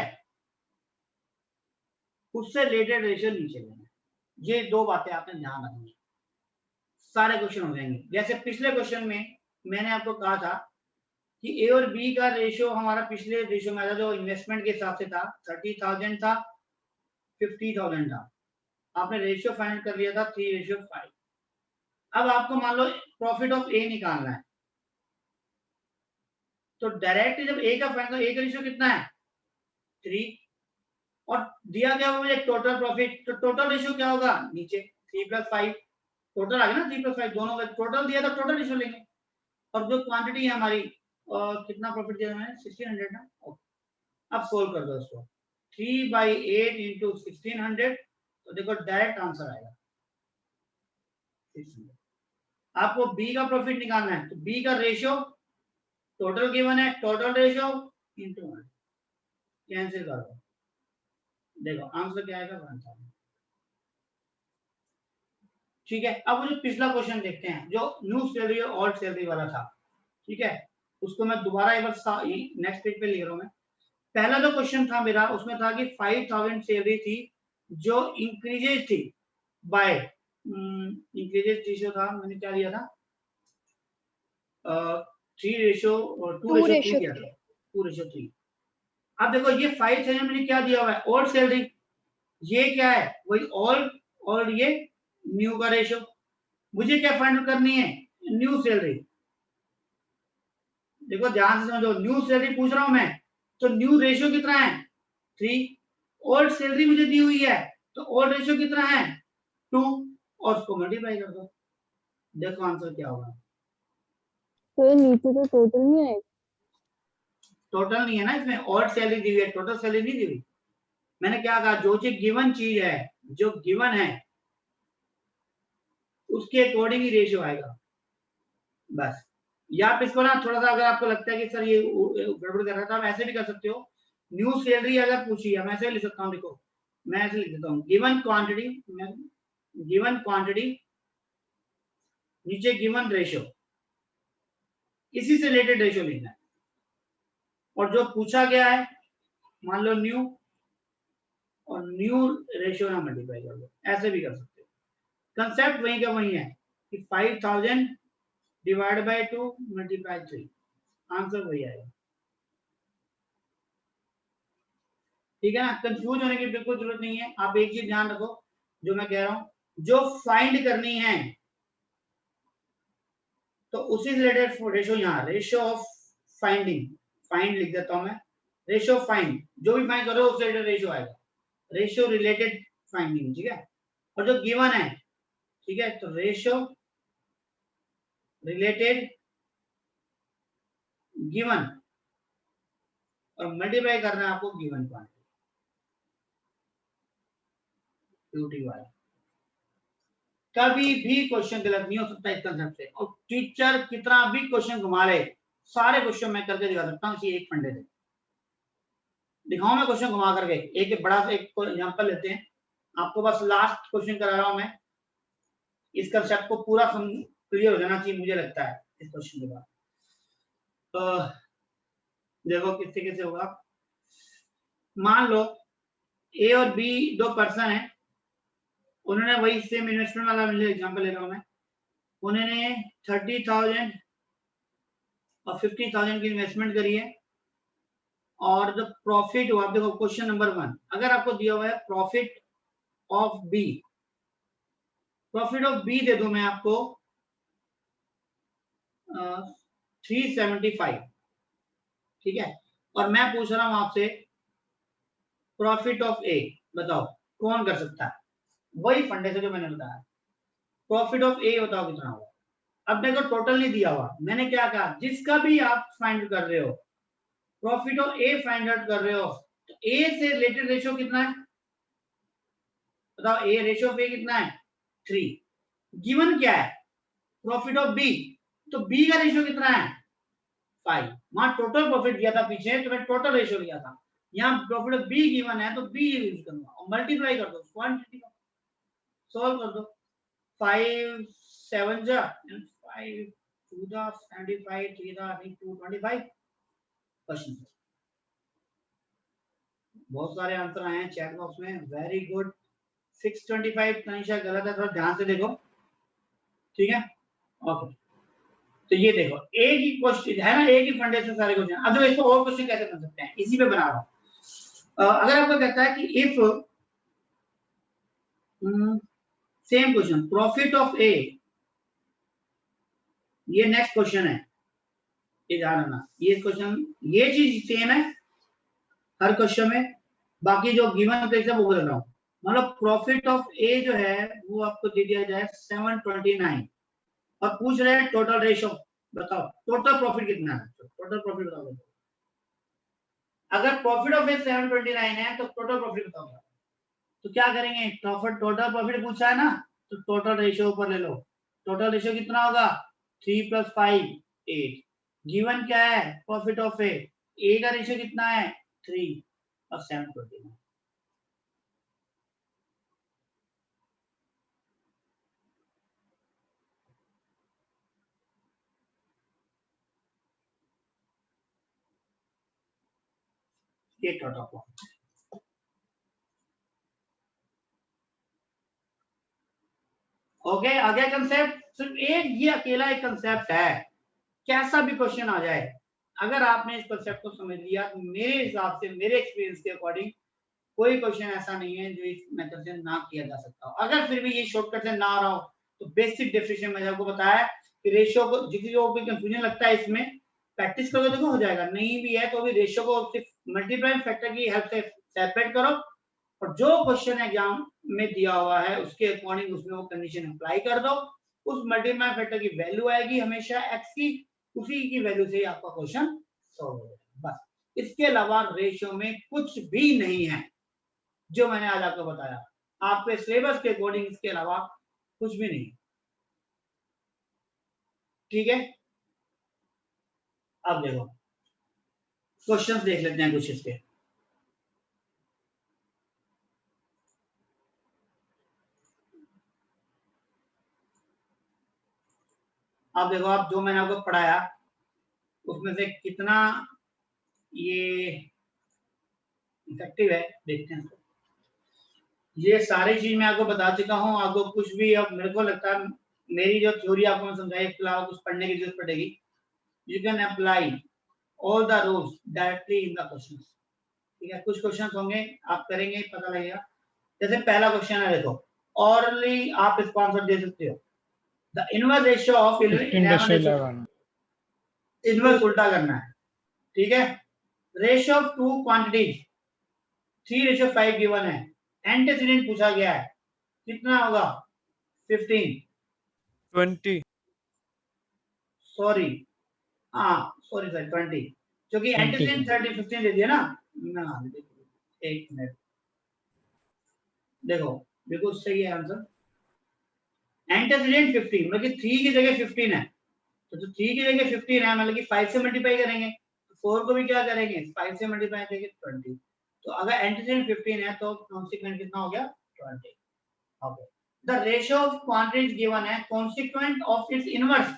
उससे रिलेटेड रेशियो नीचे लेना है। ये दो बातें आपने ध्यान रखनी है, सारे क्वेश्चन हो जाएंगे। जैसे पिछले क्वेश्चन में मैंने आपको कहा था कि ए और बी का रेशियो हमारा पिछले रेशियो में था जो इन्वेस्टमेंट के हिसाब से था 30,000 था 50,000 था, आपने रेशियो फाइंड कर लिया था 3:5। अब आपको मान लो प्रॉफिट ऑफ ए निकालना है, तो डायरेक्ट जब ए का फाइंड, ए का रेशियो कितना है 3 और दिया गया मुझे टोटल प्रॉफिट, तो टोटल रेशियो क्या होगा नीचे 3+5, टोटल आ गया ना 3+5 दोनों का टोटल दिया था, टोटल रेशियो लेंगे। और जो क्वांटिटी है हमारी कितना प्रॉफिट दिया मैंने 1600 ना। अब सोल्व कर दो इसको 3/8 इंटू 1600, तो देखो डायरेक्ट आंसर आएगा 600। आपको बी का प्रॉफिट निकालना है, तो बी का रेशियो टोटल गिवन है, टोटल रेशियो इंटू 100, कैंसिल कर दो, देखो आंसर क्या आएगा 1000। ठीक है, अब वो जो पिछला क्वेश्चन देखते हैं जो न्यू सैलरी और ओल्ड सैलरी वाला था, ठीक है, उसको मैं दोबारा एक बार नेक्स्ट पेज पे लिख रहा हूं मैं। पहला जो क्वेश्चन था मेरा उसमें था कि 5,000 सैलरी थी जो इंक्रीजेज थी बाय इंक्रीजेज रेशियो था, मैंने क्या दिया था 2:3 किया था, 2:3। अब देखो ये 5,000 मैंने क्या दिया हुआ है ओल्ड सैलरी, ये क्या है वही ओल्ड और ये न्यू का रेशियो। मुझे क्या फाइंड करनी है न्यू सैलरी। देखो ध्यान से समझो, न्यू सैलरी पूछ रहा हूं मैं, तो न्यू रेशियो कितना है 3, ओल्ड सैलरी मुझे दी हुई है तो ओल्ड रेशियो कितना है 2 और उसको मल्टीप्लाई कर दो, देखो आंसर क्या होगा। तो नीचे तो टोटल नहीं आएगा, टोटल नहीं है ना इसमें, ओल्ड सैलरी दी हुई है, टोटल सैलरी नहीं दी हुई। मैंने क्या कहा जो चीज गिवन चीज है, जो गिवन है उसके अकॉर्डिंग ही रेशियो आएगा बस। या आप इसको ना थोड़ा सा अगर आपको लगता है कि सर ये गड़बड़ कर रहा था, आप ऐसे भी कर सकते हो, न्यू सैलरी अगर पूछी है मैं ऐसे लिख सकता हूँ, देखो मैं ऐसे लिख देता हूँ गिवन क्वांटिटी नीचे गिवन रेशियो, इसी से रिलेटेड रेशियो लिखना है और जो पूछा गया है मान लो न्यू और न्यू रेशियो ना मल्टीप्लाई कर दो, ऐसे भी कर सकते हो। कंसेप्ट वही का वही है कि 5,000 डिवाइड बाय 2 मल्टीप्लाई 3, आंसर वही आएगा। ठीक है ना, कंफ्यूज होने की बिल्कुल जरूरत नहीं है। आप एक चीज ध्यान रखो जो मैं कह रहा हूं, जो फाइंड करनी है तो उसी रिलेटेड रेशियो, यहाँ रेशियो ऑफ फाइंडिंग, फाइंड लिख देता हूं मैं, रेशियो ऑफ फाइंड, जो भी फाइंड करो उससे रिलेटेड रेशियो आएगा, रेशियो रिलेटेड फाइंडिंग। ठीक है, और जो गिवन है, ठीक है, तो रेशियो रिलेटेड गिवन और मल्टीप्लाई करना है आपको गिवन क्वांटिटी QTY। कभी भी क्वेश्चन गलत नहीं हो सकता इस कंसेप्ट से, और टीचर कितना भी क्वेश्चन घुमा ले, सारे क्वेश्चन मैं करके दिखा सकता हूँ इसी एक फंडे से। दिखाऊं मैं क्वेश्चन घुमा करके, एक बड़ा सा एक एग्जांपल लेते हैं, आपको बस लास्ट क्वेश्चन करा रहा हूं मैं, इस कंसेप्ट को पूरा क्लियर हो जाना चाहिए मुझे लगता है इस क्वेश्चन के बाद। तो देखो किस तरीके से होगा, मान लो ए और बी दो पर्सन है, उन्होंने वही सेम इन्वेस्टमेंट वाला एग्जांपल ले रहा हूं मैं, उन्होंने 30,000 और 50,000 की इन्वेस्टमेंट करी है और जो प्रॉफिट हुआ, देखो क्वेश्चन नंबर 1 अगर आपको दिया हुआ है profit of B, profit of B दे दूं मैं आपको 375, ठीक है, और मैं पूछ रहा हूं आपसे प्रॉफिट ऑफ ए, बताओ कौन कर सकता है, वही फंडे से जो मैंने बताया, प्रॉफिट ऑफ ए बताओ कितना होगा। अब देखो टोटल नहीं दिया हुआ, मैंने क्या कहा जिसका भी आप फाइंड कर रहे हो, profit of A find out कर रहे हो, तो ए से रिलेटेड रेशियो कितना है बताओ, ए रेशियो ऑफ ए कितना है 3, गिवन क्या है प्रॉफिट ऑफ बी, तो बी का रेशियो कितना है 5, वहां टोटल प्रॉफिट दिया था पीछे तो मैं टोटल रेशियो लिया था, यहाँ प्रॉफिट ऑफ बी गिवन है तो बी यूज करूंगा और मल्टीप्लाई कर दो क्वांटिटी का, सॉल्व कर दो 5 7 जा 5 2 जा 75 3 जा 225 क्वेश्चन। बहुत सारे आंसर आए हैं चैट बॉक्स में, वेरी गुड। 625 कहीं शायद गलत है, थोड़ा ध्यान से देखो, ठीक है, ओके तो ये देखो एक ही क्वेश्चन है ना, एक ही फंडे से सारे क्वेश्चन। अब जो इसको और क्वेश्चन कैसे बन सकते हैं, इसी पे बना रहा हूं। अगर आपको कहता है कि if same question profit of a, ये नेक्स्ट क्वेश्चन है, ये ध्यान रखना, ये क्वेश्चन ये चीज सेम है हर क्वेश्चन में, बाकी जो गिवन प्लेस है वो बदल रहा हूं। मतलब प्रॉफिट ऑफ ए जो है वो आपको दे दिया जाए 729 और पूछ रहे हैं टोटल रेशो, बताओ टोटल प्रॉफिट कितना है, टोटल प्रॉफिट बताओ। अगर प्रॉफिट ऑफ ए 729 है तो टोटल प्रॉफिट बताओ। तो क्या करेंगे, टोटल प्रॉफिट पूछा है ना, तो टोटल रेशियो ऊपर ले लो। टोटल रेशियो कितना होगा 3 + 5 8। गिवन क्या है प्रॉफिट ऑफ ए का रेशियो कितना है 3 और 729। ये टोटल प्रॉफिट। ओके आगे कंसेप्ट, सिर्फ एक ये अकेला एक कंसेप्ट है, कैसा भी क्वेश्चन आ जाए अगर आपने इस कंसेप्ट को समझ लिया तो मेरे हिसाब से, मेरे एक्सपीरियंस के अकॉर्डिंग कोई क्वेश्चन ऐसा नहीं है जो इस मेथड से ना किया जा सकता हो। अगर फिर भी ये शॉर्टकट से ना आ रहा हो तो बेसिक डेफिनेशन मैंने आपको बताया कि रेशियो को, जिसको भी कंफ्यूजन लगता है इसमें प्रैक्टिस करोगे तो हो जाएगा, नहीं भी है तो भी रेशियो को सिर्फ मल्टीप्लाइंग फैक्टर की हेल्प से सेपरेट करो और जो क्वेश्चन एग्जाम में दिया हुआ है उसके अकॉर्डिंग उसमें वो कंडीशन अप्लाई कर दो। उस मल्टीप्लाइंग फैक्टर की वैल्यू आएगी हमेशा x की, उसी की वैल्यू से ही आपका क्वेश्चन सॉल्व हो जाएगा। बस इसके अलावा रेशियो में कुछ भी नहीं है जो मैंने आज आपको बताया, आपके सिलेबस के अकॉर्डिंग इसके अलावा कुछ भी नहीं। ठीक है, अब देखो क्वेश्चंस देख लेते हैं कुछ इसके। अब देखो आप जो मैंने आपको पढ़ाया उसमें से कितना ये इफेक्टिव है देखते हैं। ये सारी चीज मैं आपको बता चुका हूं, आपको कुछ भी अब मेरे को लगता है मेरी जो थ्योरी आपको मैं समझाई इसके अलावा कुछ पढ़ने की जरूरत पड़ेगी। You can apply all the rules directly in the questions. ठीक है, कुछ क्वेश्चंस होंगे आप करेंगे पता लगेगा। जैसे पहला क्वेश्चन है देखो, ऑरली आप इसको आंसर दे सकते हो। The inverse ratio of 15:11 inverse उल्टा करना है। ठीक है, ratio of two quantities 3:5 given है, एंटीसीडेंट पूछा गया है, कितना होगा 15 20 सॉरी हाँ सॉरी सर 20, क्योंकि एंटीसीडेंट 30 15 दे दिया ना। एक मिनट देखो बिल्कुल सही है आंसर। एंटीसीडेंट 15 मतलब कि 3 की जगह 15 है, तो 3 की जगह 15 है मतलब कि 5 से मल्टीप्लाई करेंगे, 4 को भी क्या करेंगे 5 से मल्टीप्लाई करेंगे 20। तो अगर एंटीसीडेंट 15 है तो कॉन्सिक्वेंट कितना हो गया 20। Okay, the ratio of quantities given है, कॉन्सिक्वेंट ऑफ इट्स इनवर्स,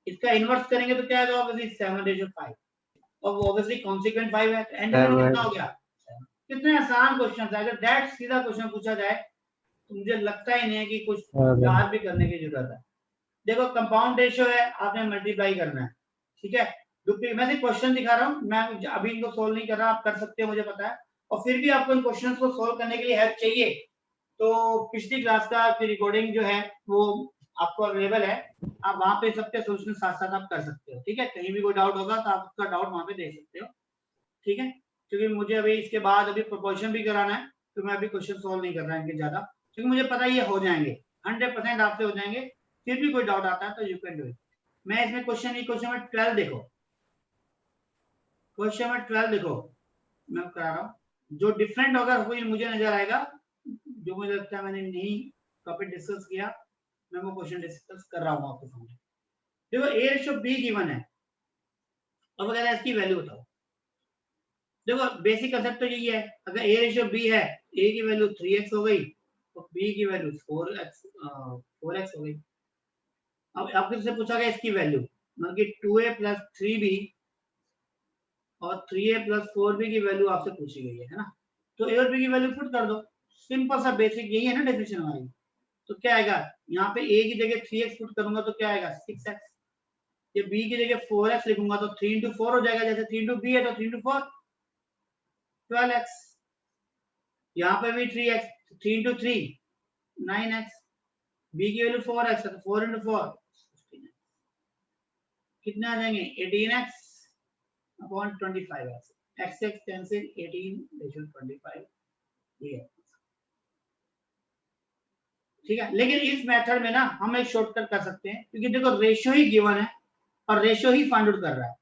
इसका इनवर्स करेंगे तो क्या आएगा ऑब्वियसली 7/5 और ऑब्वियसली कॉन्सिक्वेंट 5 है तो एंटीसीडेंट कितना हो गया। कितने आसान क्वेश्चन है, अगर दैट सीधा क्वेश्चन पूछा जाए तो मुझे लगता ही नहीं है कि कुछ याद भी करने की जरूरत है। देखो कंपाउंड रेशियो है, आपने मल्टीप्लाई करना है। ठीक है, मैं सिर्फ क्वेश्चन दिखा रहा हूँ, मैं अभी इनको सोल्व नहीं कर रहा, आप कर सकते हो मुझे पता है। और फिर भी आपको इन क्वेश्चंस को सोल्व करने के लिए हेल्प चाहिए तो पिछली क्लास का रिकॉर्डिंग जो है वो आपको अवेलेबल है, आप वहां पे सबके सोल्यूशन साथ साथ आप कर सकते हो। ठीक है, कहीं भी कोई डाउट होगा तो आप उसका डाउट वहां पे दे सकते हो। ठीक है, क्योंकि मुझे अभी इसके बाद अभी प्रोपोर्शन भी कराना है तो मैं अभी क्वेश्चन सोल्व नहीं कर रहा इनके ज्यादा, क्योंकि मुझे पता है ये हो जाएंगे 100% आपसे हो जाएंगे। फिर भी कोई डाउट आता है तो यू कैन डू इट। मैं इसमें क्वेश्चन नंबर 12 देखो, क्वेश्चन नंबर 12 देखो मैं करा रहा हूँ, जो डिफरेंट होगा वो मुझे नजर आएगा, जो मुझे लगता है मैंने नहीं टॉपिक डिस्कस किया मैं वो क्वेश्चन डिस्कस कर रहा हूँ आपके सामने। देखो a/b गिवन है और वगैरह इसकी वैल्यू बताओ। देखो बेसिक कंसेप्ट तो यही है, अगर a/b है, a की वैल्यू 3x हो गई तो b की वैल्यू 4x हो गई। अब आपसे से पूछा गया इसकी वैल्यू, मतलब कि 2a + 3b और 3a + 4b की वैल्यू आपसे पूछी गई है ना, तो a और b की वैल्यू पुट कर दो। सिंपल सा बेसिक यही है ना डेफिनेशन हमारी। तो क्या आएगा यहाँ पे a की जगह 3x पुट करूंगा तो क्या आएगा 6x, ये b की जगह 4x लिखूंगा तो 3 into 4 हो जाएगा, जैसे 3 into b है तो 3 into 4 12x, यहाँ पे भी 3x, 3 into 3 9x, b की वैल्यू 4x है तो 4 into 4 16x, कितने आ जाएंगे 18x upon 25x, x x cancel 18/25 ये है। ठीक है, लेकिन इस मेथड में ना हम एक शॉर्टकट कर सकते हैं, क्योंकि देखो रेशियो ही गिवन है और रेशियो ही फाइंड आउट कर रहा है,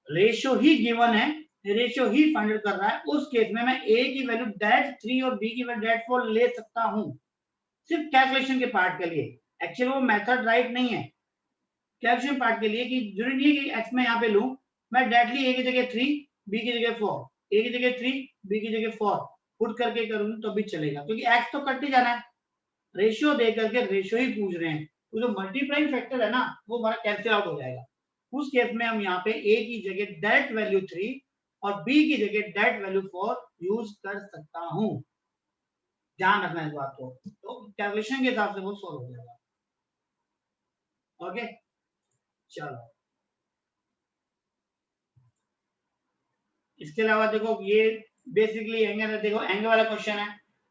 रेशियो ही गिवन है, रेशियो ही फाइंड आउट कर रहा है। उस केस में मैं a की वैल्यू डायरेक्ट 3 और b की वैल्यू डायरेक्ट 4 ले सकता हूं, सिर्फ कैलकुलेशन के पार्ट के लिए। एक्चुअली वो मेथड राइट नहीं है कैलकुलेशन पार्ट के लिए, कि जरूरी नहीं है कि x में यहाँ पे लूं, मैं डायरेक्टली a की जगह 3 b की जगह 4, a की जगह 3 b की जगह 4 पुट करके करूं तो भी चलेगा, क्योंकि x तो कट ही जाना है, रेशियो दे करके रेशियो ही पूछ रहे हैं, तो जो मल्टीप्लाइंग फैक्टर है ना वो हमारा कैंसिल आउट हो जाएगा। उस केस में हम यहाँ पे a की जगह डायरेक्ट वैल्यू 3 और b की जगह डायरेक्ट वैल्यू 4 यूज कर सकता हूं, ध्यान रखना इस बात को, तो कैलकुलेशन के हिसाब से वो सॉल्व हो जाएगा। ओके चलो, इसके अलावा देखो ये बेसिकली एंगल है, देखो एंगल वाला क्वेश्चन है,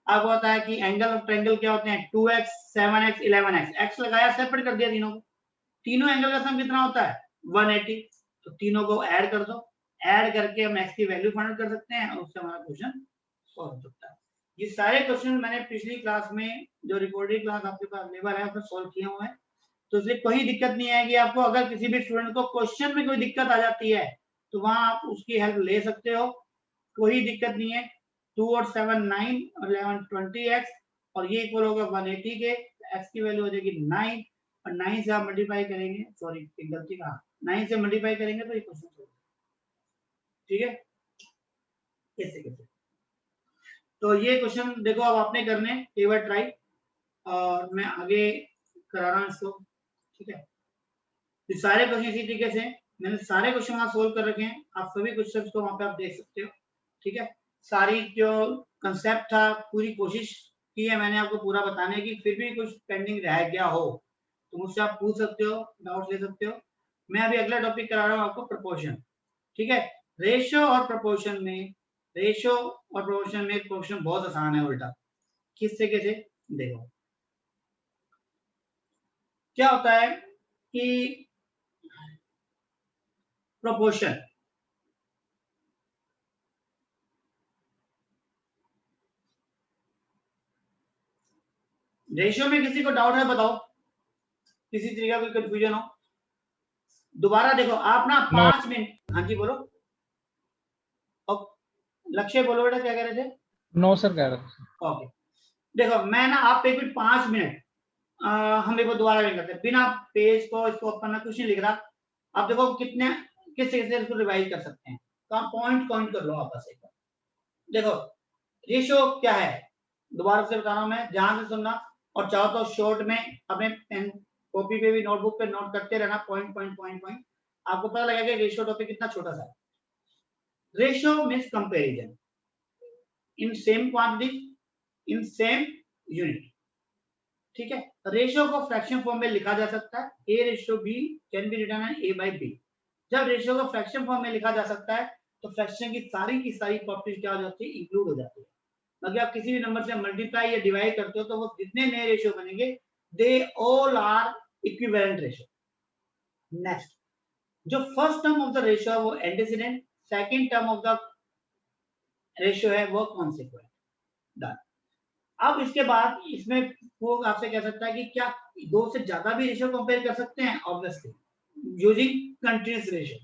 आपको पता है कि एंगल ऑफ ट्रायंगल क्या होते हैं 2x 7x 11x, x लगाया सेपरेट कर दिया तीनों को, तीनों एंगल का सम कितना होता है 180, तो तीनों को ऐड कर दो, ऐड करके हम x की वैल्यू फाइंड कर सकते हैं और उससे हमारा क्वेश्चन सॉल्व हो सकता है। ये सारे क्वेश्चन मैंने पिछली क्लास में जो रिकॉर्डेड क्लास आपके पास अवेलेबल है उसमें सॉल्व किए हुए हैं, तो इसलिए कोई दिक्कत नहीं है कि आपको अगर किसी भी स्टूडेंट को क्वेश्चन में कोई दिक्कत आ जाती है तो वहां आप उसकी हेल्प ले सकते हो, कोई दिक्कत नहीं है। 2 और 7 9 और 11 20x और ये इक्वल होगा 180 के, x की वैल्यू हो जाएगी 9 और 9 से आप मल्टीप्लाई करेंगे, सॉरी एक गलती कहा, 9 से मल्टीप्लाई करेंगे तो ये क्वेश्चन सॉल्व, ठीक है कैसे कैसे। तो ये क्वेश्चन देखो अब आपने करने एक बार ट्राई, और मैं आगे करा रहा हूँ इसको, ठीक है। तो सारे क्वेश्चन इसी तरीके से मैंने सारे क्वेश्चन वहां सोल्व कर रखे हैं, आप सभी क्वेश्चंस को वहां पे आप देख सकते हो, ठीक है। सारी जो कंसेप्ट था पूरी कोशिश की है मैंने आपको पूरा बताने की, फिर भी कुछ पेंडिंग रह गया हो तो मुझसे आप पूछ सकते हो, डाउट ले सकते हो। मैं अभी अगला टॉपिक करा रहा हूँ आपको प्रोपोर्शन, ठीक है। रेशियो और प्रोपोर्शन में, रेशियो और प्रोपोर्शन में क्वेश्चन बहुत आसान है उल्टा, किससे कैसे देखो क्या होता है कि प्रोपोर्शन, रेशियो में किसी को डाउट है बताओ, किसी तरीके का कोई कंफ्यूजन हो दोबारा देखो आप ना 5 मिनट, हाँ जी बोलो, लक्ष्य बोलो बेटा क्या कह रहे थे। नो सर कह रहा था। ओके देखो मैं ना आप एक मिनट 5 मिनट हम देखो दोबारा नहीं करते, बिना पेज को इसको अपना कुछ नहीं लिख रहा, आप देखो कितने किस तरीके से इसको रिवाइज कर सकते हैं, तो आप पॉइंट कर लो आपस एक बार। देखो रेशियो क्या है दोबारा से बता रहा हूं मैं, ध्यान से सुनना, और चाहो तो शॉर्ट में अपने पेन कॉपी पे भी नोटबुक पे नोट करते रहना, पॉइंट पॉइंट पॉइंट पॉइंट, आपको पता लगेगा कि रेशियो टॉपिक कितना छोटा सा है। Ratio means comparison in same quantity in same unit, ठीक है। रेशियो को फ्रैक्शन फॉर्म में लिखा जा सकता है, a ratio b can be written as a by b। जब रेशियो को फ्रैक्शन फॉर्म में लिखा जा सकता है तो फ्रैक्शन की सारी प्रॉपर्टीज क्या हो जाती है, इंक्लूड हो जाती है। अगर आप किसी भी नंबर से मल्टीप्लाई या डिवाइड करते हो तो वो जितने नए रेशियो बनेंगे they all are equivalent ratio. Next जो first term of the ratio है वो antecedent, second term of the ratio है वो कॉन्सिक्वेंट। डन। अब इसके बाद इसमें वो आपसे कह सकता है कि क्या दो से ज्यादा भी रेशियो कंपेयर कर सकते हैं, obviously using continuous ratio,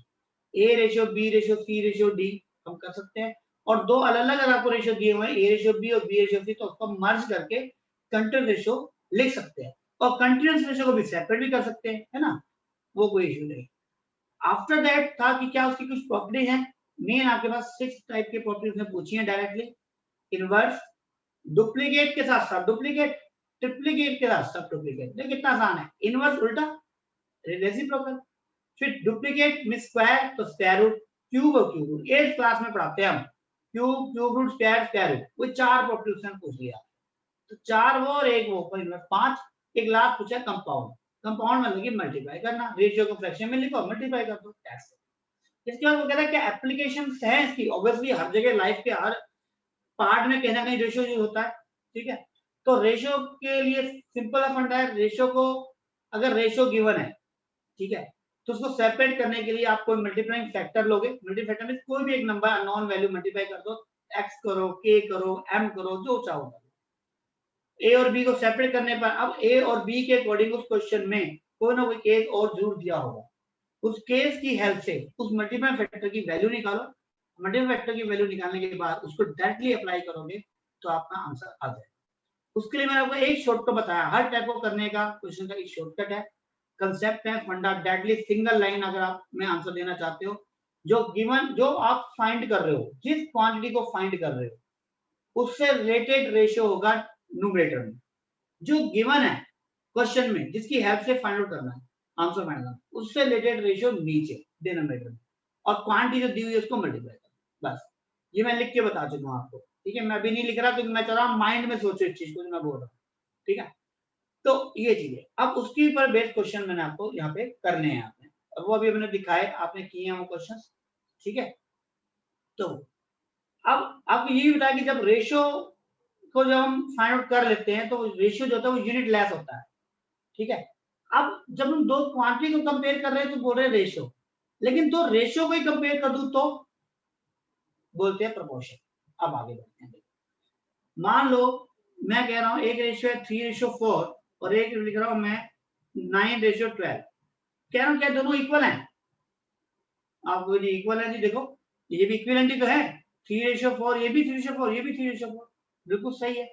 A ratio B ratio C ratio D हम कर सकते हैं, और दो अलग अलग अगर आपको रेशियो दिए हुए हैं ए रेशियो बी और बी रेशियो सी तो उसको मर्ज करके कंटीन्यूअस रेशियो लिख सकते हैं, और कंटीन्यूअस रेशियो को भी सेपरेट भी कर सकते हैं, है ना, वो कोई इश्यू नहीं। आफ्टर दैट था कि क्या उसकी कुछ प्रॉपर्टी है, मेन आपके पास 6 टाइप की प्रॉपर्टीज में पूछी है डायरेक्टली, इनवर्स, डुप्लीकेट के साथ सब डुप्लीकेट, ट्रिप्लीकेट के साथ सब डुप्लीकेट, देखिए कितना आसान है, इनवर्स उल्टा रेसिप्रोकल, फिर डुप्लीकेट मींस स्क्वायर तो स्क्वायर रूट, क्यूब और क्यूब रूट 8th क्लास में पढ़ाते हैं हम, cube cube root square square root, वो 4 प्रॉपर्टीज पूछ लिया, तो 4 वो और 1 वो, इनवर्स 5, एक लास्ट पूछा कंपाउंड, कंपाउंड में लगी मल्टीप्लाई करना, रेशियो को फ्रैक्शन में लिखो मल्टीप्लाई कर दो। इसके बाद वो कहता है कि एप्लीकेशन है इसकी, ऑब्वियसली हर जगह लाइफ के हर पार्ट में कहीं ना कहीं रेशियो यूज होता है, ठीक है। तो रेशियो के लिए सिंपल फंडा है, रेशियो को अगर रेशियो गिवन है, ठीक है, तो उसको सेपरेट करने के लिए आप कोई मल्टीप्लाइंग फैक्टर लोगे, मल्टीप्लाइंग फैक्टर में कोई भी एक नंबर अननोन वैल्यू मल्टीप्लाई कर दो, x करो, k करो, m करो, जो चाहो। a और b को सेपरेट करने पर अब a और b के अकॉर्डिंग उस क्वेश्चन में कोई ना कोई केस और जरूर दिया होगा, उस केस की हेल्प से उस मल्टीप्लाइंग फैक्टर की वैल्यू निकालो, मल्टीप्लाइंग फैक्टर की वैल्यू निकालने के बाद उसको डायरेक्टली अप्लाई करोगे तो आपका आंसर आ जाएगा। उसके लिए मैंने आपको एक शॉर्टकट बताया, हर टाइप को करने का क्वेश्चन का एक शॉर्टकट है, कंसेप्ट है, फंडा, डायरेक्टली सिंगल लाइन अगर आप में आंसर देना चाहते हो, जो गिवन जो आप फाइंड कर रहे हो, जिस क्वांटिटी को फाइंड कर रहे हो उससे रिलेटेड रेशियो होगा न्यूमरेटर में, जो गिवन है क्वेश्चन में जिसकी हेल्प से फाइंड आउट करना है, आंसर फाइंड करना, उससे रिलेटेड रेशियो नीचे डिनोमिनेटर में, और क्वांटिटी जो दी हुई है उसको मल्टीप्लाई करना। बस ये मैं लिख के बता चुका हूं आपको, ठीक है। मैं अभी नहीं लिख रहा क्योंकि मैं चल रहा हूं माइंड में सोचो इस चीज को जो मैं बोल रहा हूं, ठीक है। तो ये चीज है, अब उसके ऊपर बेस्ड क्वेश्चन मैंने आपको यहाँ पे करने हैं आपने, और वो अभी मैंने दिखाए, आपने किए हैं वो क्वेश्चन, ठीक है। तो अब ये बताया कि जब रेशियो को जब हम फाइंड आउट कर लेते हैं तो रेशियो जो होता है वो यूनिट लेस होता है, ठीक है। अब जब हम दो क्वांटिटी को कंपेयर कर रहे हैं तो बोल रहे हैं रेशियो, लेकिन तो रेशियो को ही कंपेयर कर दूं तो बोलते हैं प्रोपोर्शन। अब आगे बढ़ते हैं, मान लो मैं कह रहा हूं एक रेशियो है 3:4 और एक लिख रहा हूं मैं 9:12, कह रहा हूं क्या दोनों इक्वल हैं? आपको जी इक्वल है जी, देखो ये भी इक्विवेलेंट तो है, 3:4 ये भी 3:4 ये भी 3:4, बिल्कुल सही है।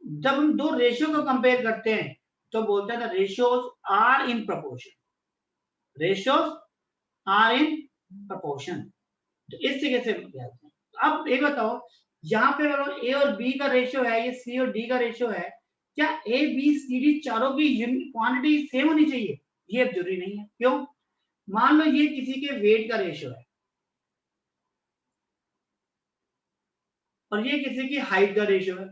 जब हम दो रेशियो को कंपेयर करते हैं तो बोलते हैं ratios are in proportion, ratios are in proportion. तो इस तरीके से कहते हैं। अब एक बताओ, यहाँ पे ए और बी का रेशियो है, ये सी और डी का रेशियो है, क्या ए बी सी डी चारों की क्वांटिटी सेम होनी चाहिए? ये अब जरूरी नहीं है। क्यों? मान लो ये किसी के वेट का रेशियो है और ये किसी की हाइट का रेशियो है,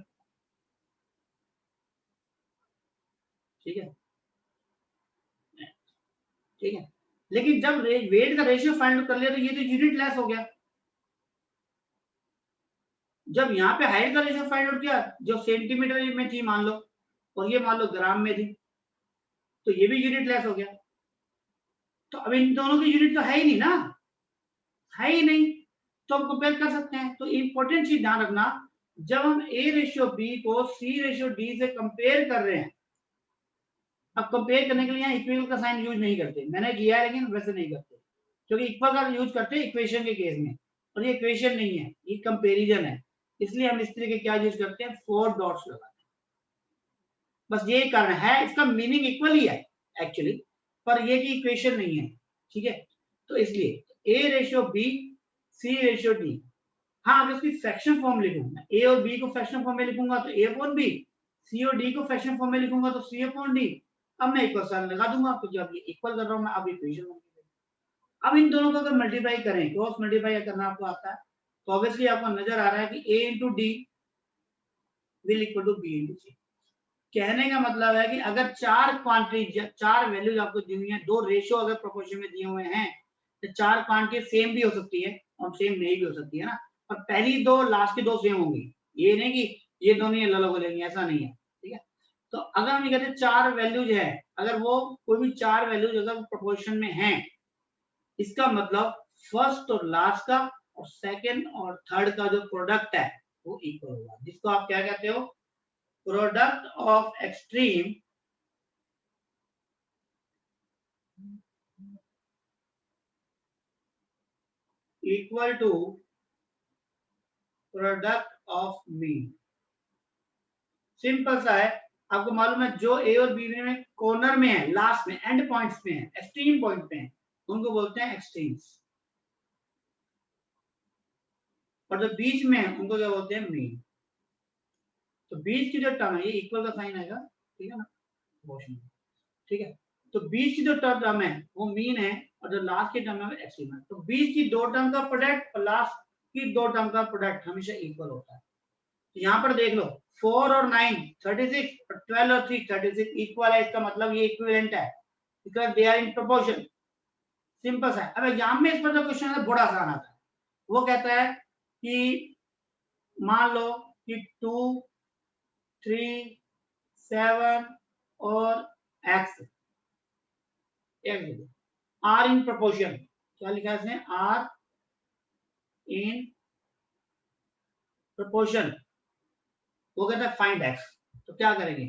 ठीक है, ठीक है। लेकिन जब वेट का रेशियो फाइंड कर लिया तो ये तो यूनिट लेस हो गया। जब यहाँ पे हाइट का रेशियो फाइंड आउट किया, जो सेंटीमीटर में थी मान लो, और ये मान लो ग्राम में थी, तो ये भी यूनिट लेस हो गया। तो अब इन दोनों की यूनिट तो है ही नहीं ना, है ही नहीं, तो हम कंपेयर कर सकते हैं। तो इंपॉर्टेंट चीज ध्यान रखना, जब हम ए रेशियो बी को सी रेशियो डी से कंपेयर कर रहे हैं, अब कंपेयर करने के लिए यहाँ इक्वल का साइन यूज नहीं करते, मैंने किया है लेकिन वैसे नहीं करते, क्योंकि इक्वल का यूज करते हैं इक्वेशन के केस में, और ये इक्वेशन नहीं है, ये कंपेरिजन है, इसलिए हम इस तरह के क्या यूज करते हैं, 4 डॉट्स लगाते हैं। बस ये कारण है, इसका मीनिंग इक्वल ही है एक्चुअली, पर ये की इक्वेशन नहीं है, ठीक है। तो इसलिए A ratio B C ratio D, हाँ अगर इसकी फ्रैक्शन फॉर्म लिखूंगा, ए और बी को फ्रैक्शन फॉर्म में लिखूंगा तो ए अपॉन बी, सी और डी को फ्रैक्शन फॉर्म में लिखूंगा तो सी अपॉन डी। अब मैं इक्वल साइन लगा दूंगा, तो जब ये इक्वल कर रहा हूं मैं, अब इक्वेशन बन गई। अब इन दोनों को अगर मल्टीप्लाई करें, क्रॉस मल्टीप्लाई करना आपको आता है, तो ऑब्वियसली आपको नजर आ रहा है कि a into D will equal to B into C. कहने का मतलब है कि अगर चार क्वांटिटी, चार वैल्यूज आपको दी हुई है, दो रेशियो अगर प्रोपोर्शन में दिए हुए हैं, तो चार क्वांटिटी सेम भी हो सकती है और सेम नहीं भी हो सकती है ना, और पहली दो लास्ट की दो सेम होंगी, ये नहीं कि ये दोनों अलग अलग हो जाएंगी, ऐसा नहीं है, ठीक है। तो अगर हम ये कहते हैं चार वैल्यूज है, अगर वो कोई भी चार वैल्यूज अगर प्रोपोर्शन में हैं, इसका मतलब फर्स्ट और लास्ट का और सेकंड और थर्ड का जो प्रोडक्ट है वो इक्वल होगा, जिसको आप क्या कहते हो, product of extreme equal to product of mean. Simple सा है, आपको मालूम है जो ए और बी में कॉर्नर में है, लास्ट में, एंड पॉइंट्स में है, एक्सट्रीम पॉइंट पे है, उनको बोलते हैं एक्सट्रीम्स, और जो बीच में है उनको क्या बोलते हैं, मीन। तो बीच की जो टर्म है, ये इक्वल का साइन आएगा, ठीक है ना, ठीक है। तो बीच की जो टर्म है वो मीन है, और जो लास्ट की टर्म है वो एक्सट्रीम है। तो बीच की दो टर्म का प्रोडक्ट और लास्ट की दो टर्म का प्रोडक्ट हमेशा इक्वल होता है। तो यहाँ पर देख लो, 4 और 9 36 और 12 और 3 36 इक्वल है, इसका मतलब ये इक्विवेलेंट है because they are in proportion. Simple सा है। अब एग्जाम में इस पर जो क्वेश्चन है बड़ा आसान आता है, वो कहता है कि मान लो कि 2 3 7 और x आर इन प्रोपोर्शन। क्या लिखा है इसने? Are in proportion. वो कहता है फाइंड x। तो क्या करेंगे?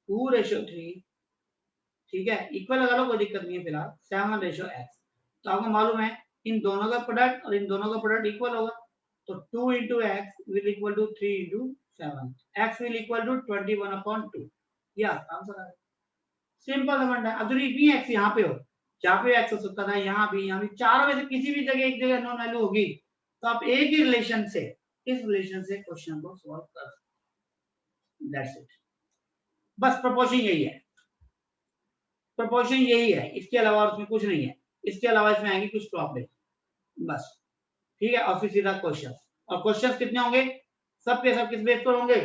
2:3, ठीक है, इक्वल लगा लो, कोई दिक्कत नहीं है फिलहाल, 7:x। तो आपको मालूम है इन दोनों का प्रोडक्ट और इन दोनों का प्रोडक्ट इक्वल होगा, तो 2 into x will equal to 3 into 7, x will equal to 21/2। ये आंसर है, सिंपल सा फंडा है। अब जो भी x यहाँ पे हो, जहाँ पे x हो सकता था, यहाँ भी, चारों में से किसी भी जगह एक जगह नॉन वैल्यू होगी, तो आप एक ही रिलेशन से, इस रिलेशन से क्वेश्चन को सॉल्व कर सकते। दैट्स इट, बस प्रोपोर्शन यही है, प्रोपोर्शन यही है, इसके अलावा उसमें कुछ नहीं है। इसके अलावा इसमें आएंगी कुछ प्रॉब्लम, बस, ठीक है। और फिर सीधा क्वेश्चन, और क्वेश्चन कितने होंगे? सब के सब किस बेस पर होंगे?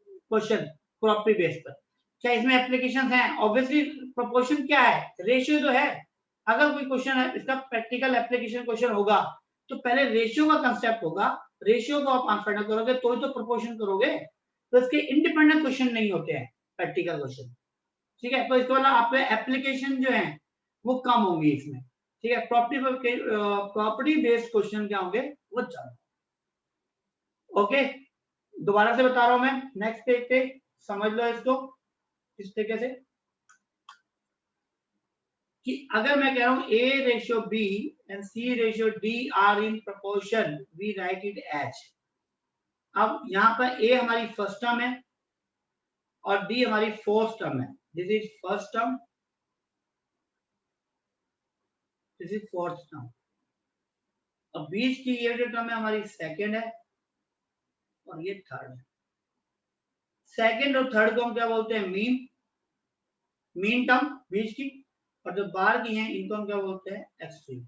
क्वेश्चन प्रॉपर्टी बेस पर। क्या इसमें एप्लीकेशंस हैं? ऑब्वियसली प्रोपोर्शन क्या है? रेशियो जो है। अगर कोई क्वेश्चन है, इसका प्रैक्टिकल एप्लीकेशन क्वेश्चन होगा, तो पहले रेशियो का कंसेप्ट होगा, रेशियो को आप आंसर ना करोगे तो ही तो प्रोपोर्शन करोगे। तो इसके इंडिपेंडेंट क्वेश्चन नहीं होते हैं प्रैक्टिकल क्वेश्चन, ठीक है। तो इसके बाद आप एप्लीकेशन जो है वो कम होंगी इसमें, ठीक है। प्रॉपर्टी बेस्ड क्वेश्चन क्या होंगे? वो ज्यादा। ओके, दोबारा से बता रहा हूं मैं, नेक्स्ट पेज पे समझ लो इसको इस तरीके से कि अगर मैं कह रहा हूं A/B and C/D are in proportion, we write it as. अब यहां पर A हमारी फर्स्ट टर्म है और D हमारी फोर्थ टर्म है। This is first term, this is fourth term, और बीच की ये जो टर्म है हमारी सेकंड है और ये थर्ड है। सेकंड और थर्ड को हम क्या बोलते हैं? मीन टर्म बीच की, और जो बाहर की हैं इनको हम क्या बोलते हैं? एक्सट्रीम।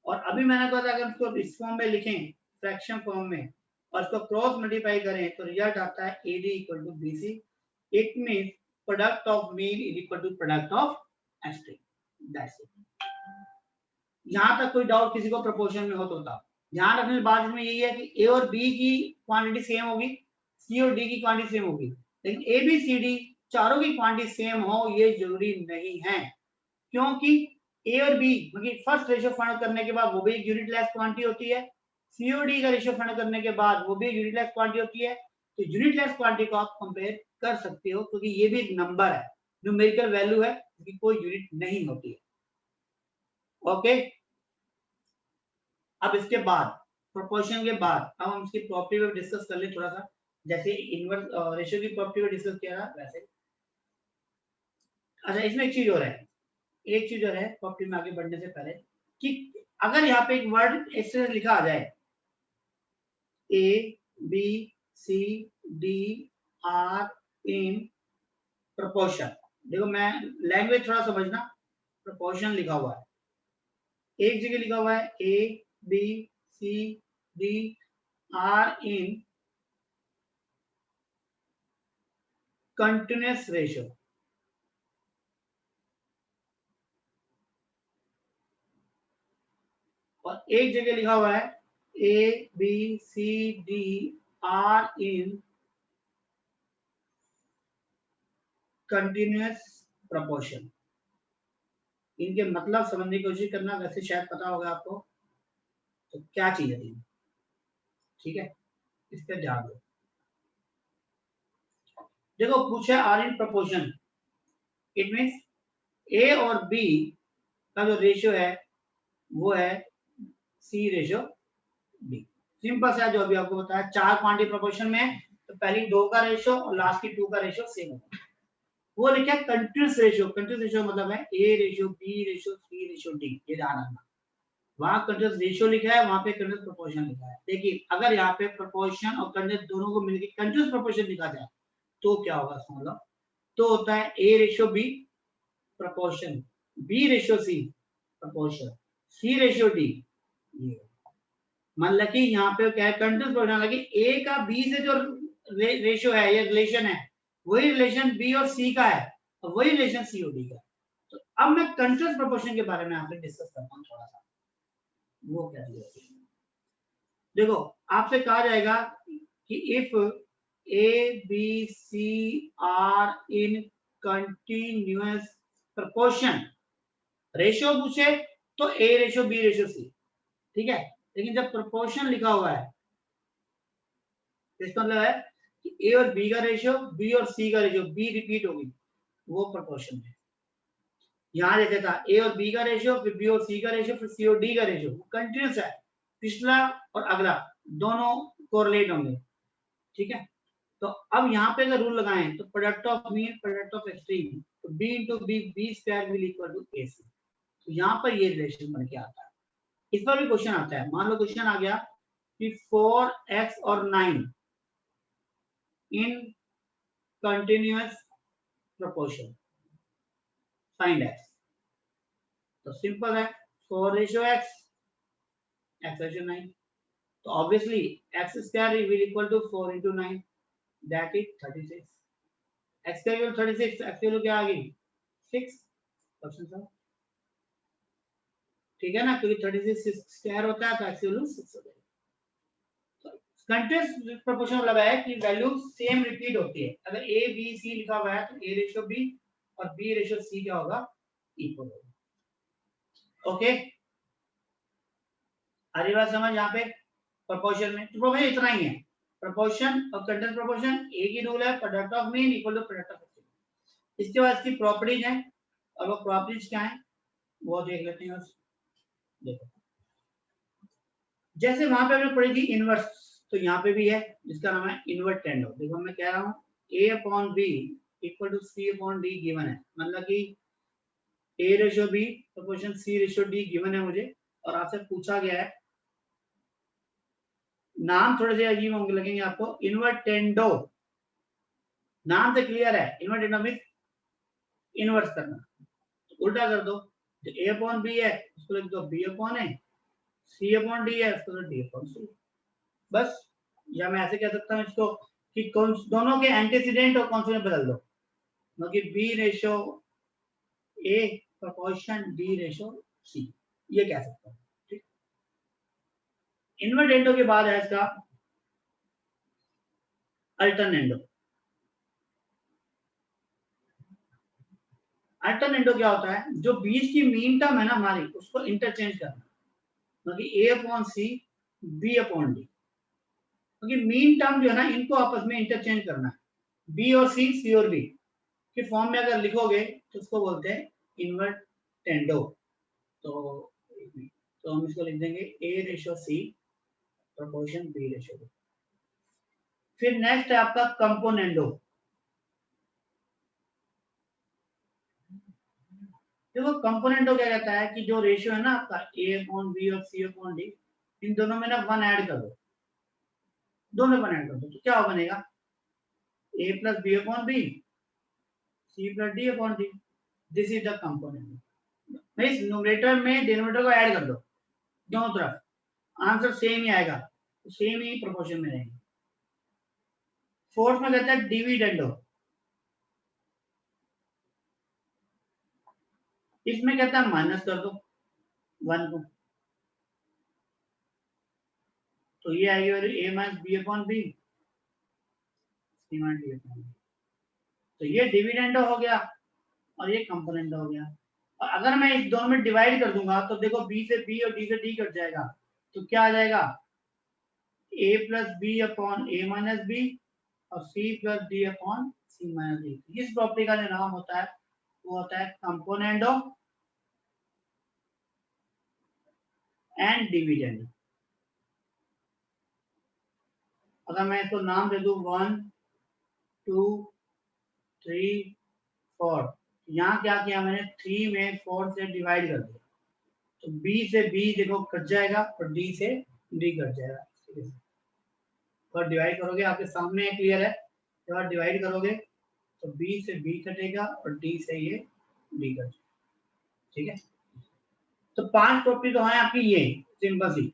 और अभी मैंने कहा था अगर इसको इस फॉर्म में लिखें, फ्रैक्शन फॉर्म में, और इसको क्रॉस मल्टीप्लाई करें तो रिजल्ट आता है AD = BC। It means product of mean is equal to product of extreme. That's it. यहां तक कोई डाउट किसी को प्रोपोर्शन में हो तो बताओ। ध्यान रखने की बात इसमें यही है कि A और B की क्वांटिटी सेम होगी, C और D की क्वांटिटी सेम होगी, लेकिन ABCD चारों की क्वांटिटी सेम हो ये जरूरी नहीं है, क्योंकि A और B मतलब फर्स्ट रेशियो फाइंड करने के बाद वो भी एक यूनिटलेस क्वांटिटी होती है, C और D का रेशियो फाइंड करने के बाद वो भी एक यूनिटलेस क्वांटिटी होती है। तो यूनिटलेस क्वांटिटी को आप कंपेयर कर सकते हो, क्योंकि ये भी एक नंबर है, न्यूमेरिकल वैल्यू है, जिसकी कोई यूनिट नहीं होती है। ओके, अब इसके बाद प्रोपोर्शन के बाद अब हम इसकी प्रॉपर्टी पे डिस्कस कर ले थोड़ा सा, जैसे इनवर्स रेशियो की प्रॉपर्टी पे डिस्कस किया था वैसे। अच्छा, इसमें एक चीज और है, प्रॉपर्टी में आगे बढ़ने से पहले, कि अगर यहाँ पे एक वर्ड इस तरह लिखा आ जाए ABCD आर इन प्रोपोर्शन। देखो मैं लैंग्वेज थोड़ा समझना, प्रोपोर्शन लिखा हुआ है, एक जगह लिखा हुआ है ABCD are in continuous ratio, और एक जगह लिखा हुआ है ABCD are in continuous proportion. इनके मतलब समझने की कोशिश करना, वैसे शायद पता होगा आपको तो क्या चीज है, ठीक है, इस पर ध्यान दो। देखो पूछा are in proportion, it means A और B का जो रेशियो है वो है C/D। सिंपल सा, जो अभी आपको बताया, चार क्वांटिटी प्रोपोर्शन में है, तो पहली 2 का रेशियो और लास्ट की 2 का रेशियो सेम होगा। वो लिखा है कंटिन्यूअस रेशियो। कंटिन्यूअस रेशियो मतलब है A/B/C/D, ये ध्यान रखना। वहां कंटिन्यूअस रेशियो लिखा है, वहां पे कंटिन्यूअस प्रोपोर्शन लिखा है। देखिए अगर यहाँ पे प्रोपोर्शन और कंटिन्यूअस दोनों को मिलकर कंटिन्यूअस प्रोपोर्शन लिखा जाए तो क्या होगा? मतलब तो होता है A/B, B/C प्रोपोर्शन, C/D, ये मतलब कि यहाँ पे क्या है, कंटिन्यूस प्रोपोर्शन, हालांकि ए का बी से जो रेशियो है या रिलेशन है वही रिलेशन बी और सी का है और वही रिलेशन सी और डी का है। तो अब मैं कंटिन्यूस प्रोपोर्शन के बारे में आपसे डिस्कस करता हूँ थोड़ा सा। वो क्या है, देखो आपसे कहा जाएगा कि if A B C are in continuous proportion, ratio पूछे तो A ratio B ratio C, ठीक है। लेकिन जब प्रोपोर्शन लिखा हुआ है इसका मतलब है कि ए और बी का रेशियो, बी और सी का रेशियो, बी रिपीट होगी, वो प्रोपोर्शन है। यहां देखा था ए और बी का रेशियो, फिर बी और सी का रेशियो, फिर सी और डी का रेशियो, वो कंटिन्यूस है, पिछला और अगला दोनों कोरिलेट होंगे, ठीक है। तो अब यहाँ पे अगर रूल लगाएं तो product of mean product of extreme, तो B into B, B square will equal to A C. तो यहाँ पर ये रिलेशन बन के आता है। इस पर भी क्वेश्चन आता है, मान लो क्वेश्चन आ गया कि 4x और 9 in continuous proportion, find x। तो सिंपल है, 4 रेशियो x, x रेशियो 9, तो obviously x square will equal to 4 into 9, that is 36। x का वैल्यू 36, x की वैल्यू क्या आ गई 6, ऑप्शन सर, ठीक है ना, क्योंकि 36 स्क्वायर होता है तो x की वैल्यू 6 हो जाएगी। कंटिन्यूअस प्रोपोर्शन मतलब है कि वैल्यू सेम रिपीट होती है। अगर a b c लिखा हुआ है तो a रेशियो b और b रेशियो c क्या होगा, इक्वल होगा। ओके, आ रही बात समझ यहाँ पे प्रोपोर्शन में? तो प्रोपोर्शन इतना ही है, प्रोपोर्शन और कंटिन्यूअस प्रोपोर्शन एक ही रूल है, product of mean equal to product of extreme. इसके बाद इसकी प्रॉपर्टीज हैं, और वो प्रॉपर्टीज क्या है वो देख लेते हैं। देखो जैसे वहां पे हमने पढ़ी थी इनवर्स, तो यहाँ पे भी है जिसका नाम है इनवर्ट टेंडो। देखो मैं कह रहा हूँ a upon b equal to c upon d given है, मतलब कि a ratio b proportion c ratio d given है मुझे, और आपसे पूछा गया है, नाम थोड़े से अजीब होंगे लगेंगे आपको, इनवर्ट टेंडो, नाम से क्लियर है, इनवर्ट टेंडो मींस इनवर्स करना, तो उल्टा कर दो, जो a अपॉन b है उसको लिख दो b upon a, c upon d है उसको d अपॉन c, बस। या मैं ऐसे कह सकता हूँ इसको कि कौन दोनों के एंटीसीडेंट और कॉन्स्टेंट बदल दो, मतलब कि b ratio a proportion d ratio c, ये कह सकता हूँ, ठीक। इन्वर्टेंडो के बाद है इसका अल्टरनेंडो। अल्टरनेंडो क्या होता है, जो बीच की मीन टर्म है ना हमारी उसको इंटरचेंज करना, मतलब कि a upon c b upon d, क्योंकि मीन टर्म जो है ना इनको आपस में इंटरचेंज करना है, b और c और b के फॉर्म में अगर लिखोगे तो उसको बोलते हैं इन्वर्टेंडो। तो हम इसको लिख देंगे a ratio c proportion b ratio d। फिर नेक्स्ट है आपका कंपोनेंडो। देखो कंपोनेंडो क्या कहता है कि जो रेशियो है ना आपका a अपॉन b और c अपॉन d, इन दोनों में ना 1 ऐड कर दो, दोनों में 1 ऐड कर दो, तो क्या बनेगा a plus b upon b, c plus d upon d, this is the component. Means numerator में डिनोमिनेटर को ऐड कर दो दोनों तरफ, आंसर सेम ही आएगा, तो सेम ही प्रोपोर्शन में रहेंगे। फोर्थ में कहता है डिविडेंडो, इसमें कहता है माइनस कर दो 1 को, तो ये आएगी a minus b upon b, c minus d upon b, तो ये डिविडेंडो हो गया और ये कंपोनेंडो हो गया। और अगर मैं इस दोनों में डिवाइड कर दूंगा तो देखो b से b और d से d कट जाएगा, तो क्या आ जाएगा a plus b upon a minus b और c plus d upon c minus d। इस प्रॉपर्टी का जो नाम होता है वो होता है कंपोनेंडो एंड डिविडेंडो। अगर मैं इसको नाम दे दूं 1 2 3 4, यहाँ क्या किया मैंने 3 में 4 से डिवाइड कर दिया, तो b से b देखो कट जाएगा और d से d कट जाएगा। और डिवाइड करोगे आपके सामने क्लियर है, जब आप डिवाइड करोगे तो b से b कटेगा और d से ये d कट जाएगा, ठीक है। तो 5 प्रॉपर्टी तो है आपकी ये सिंपल सी।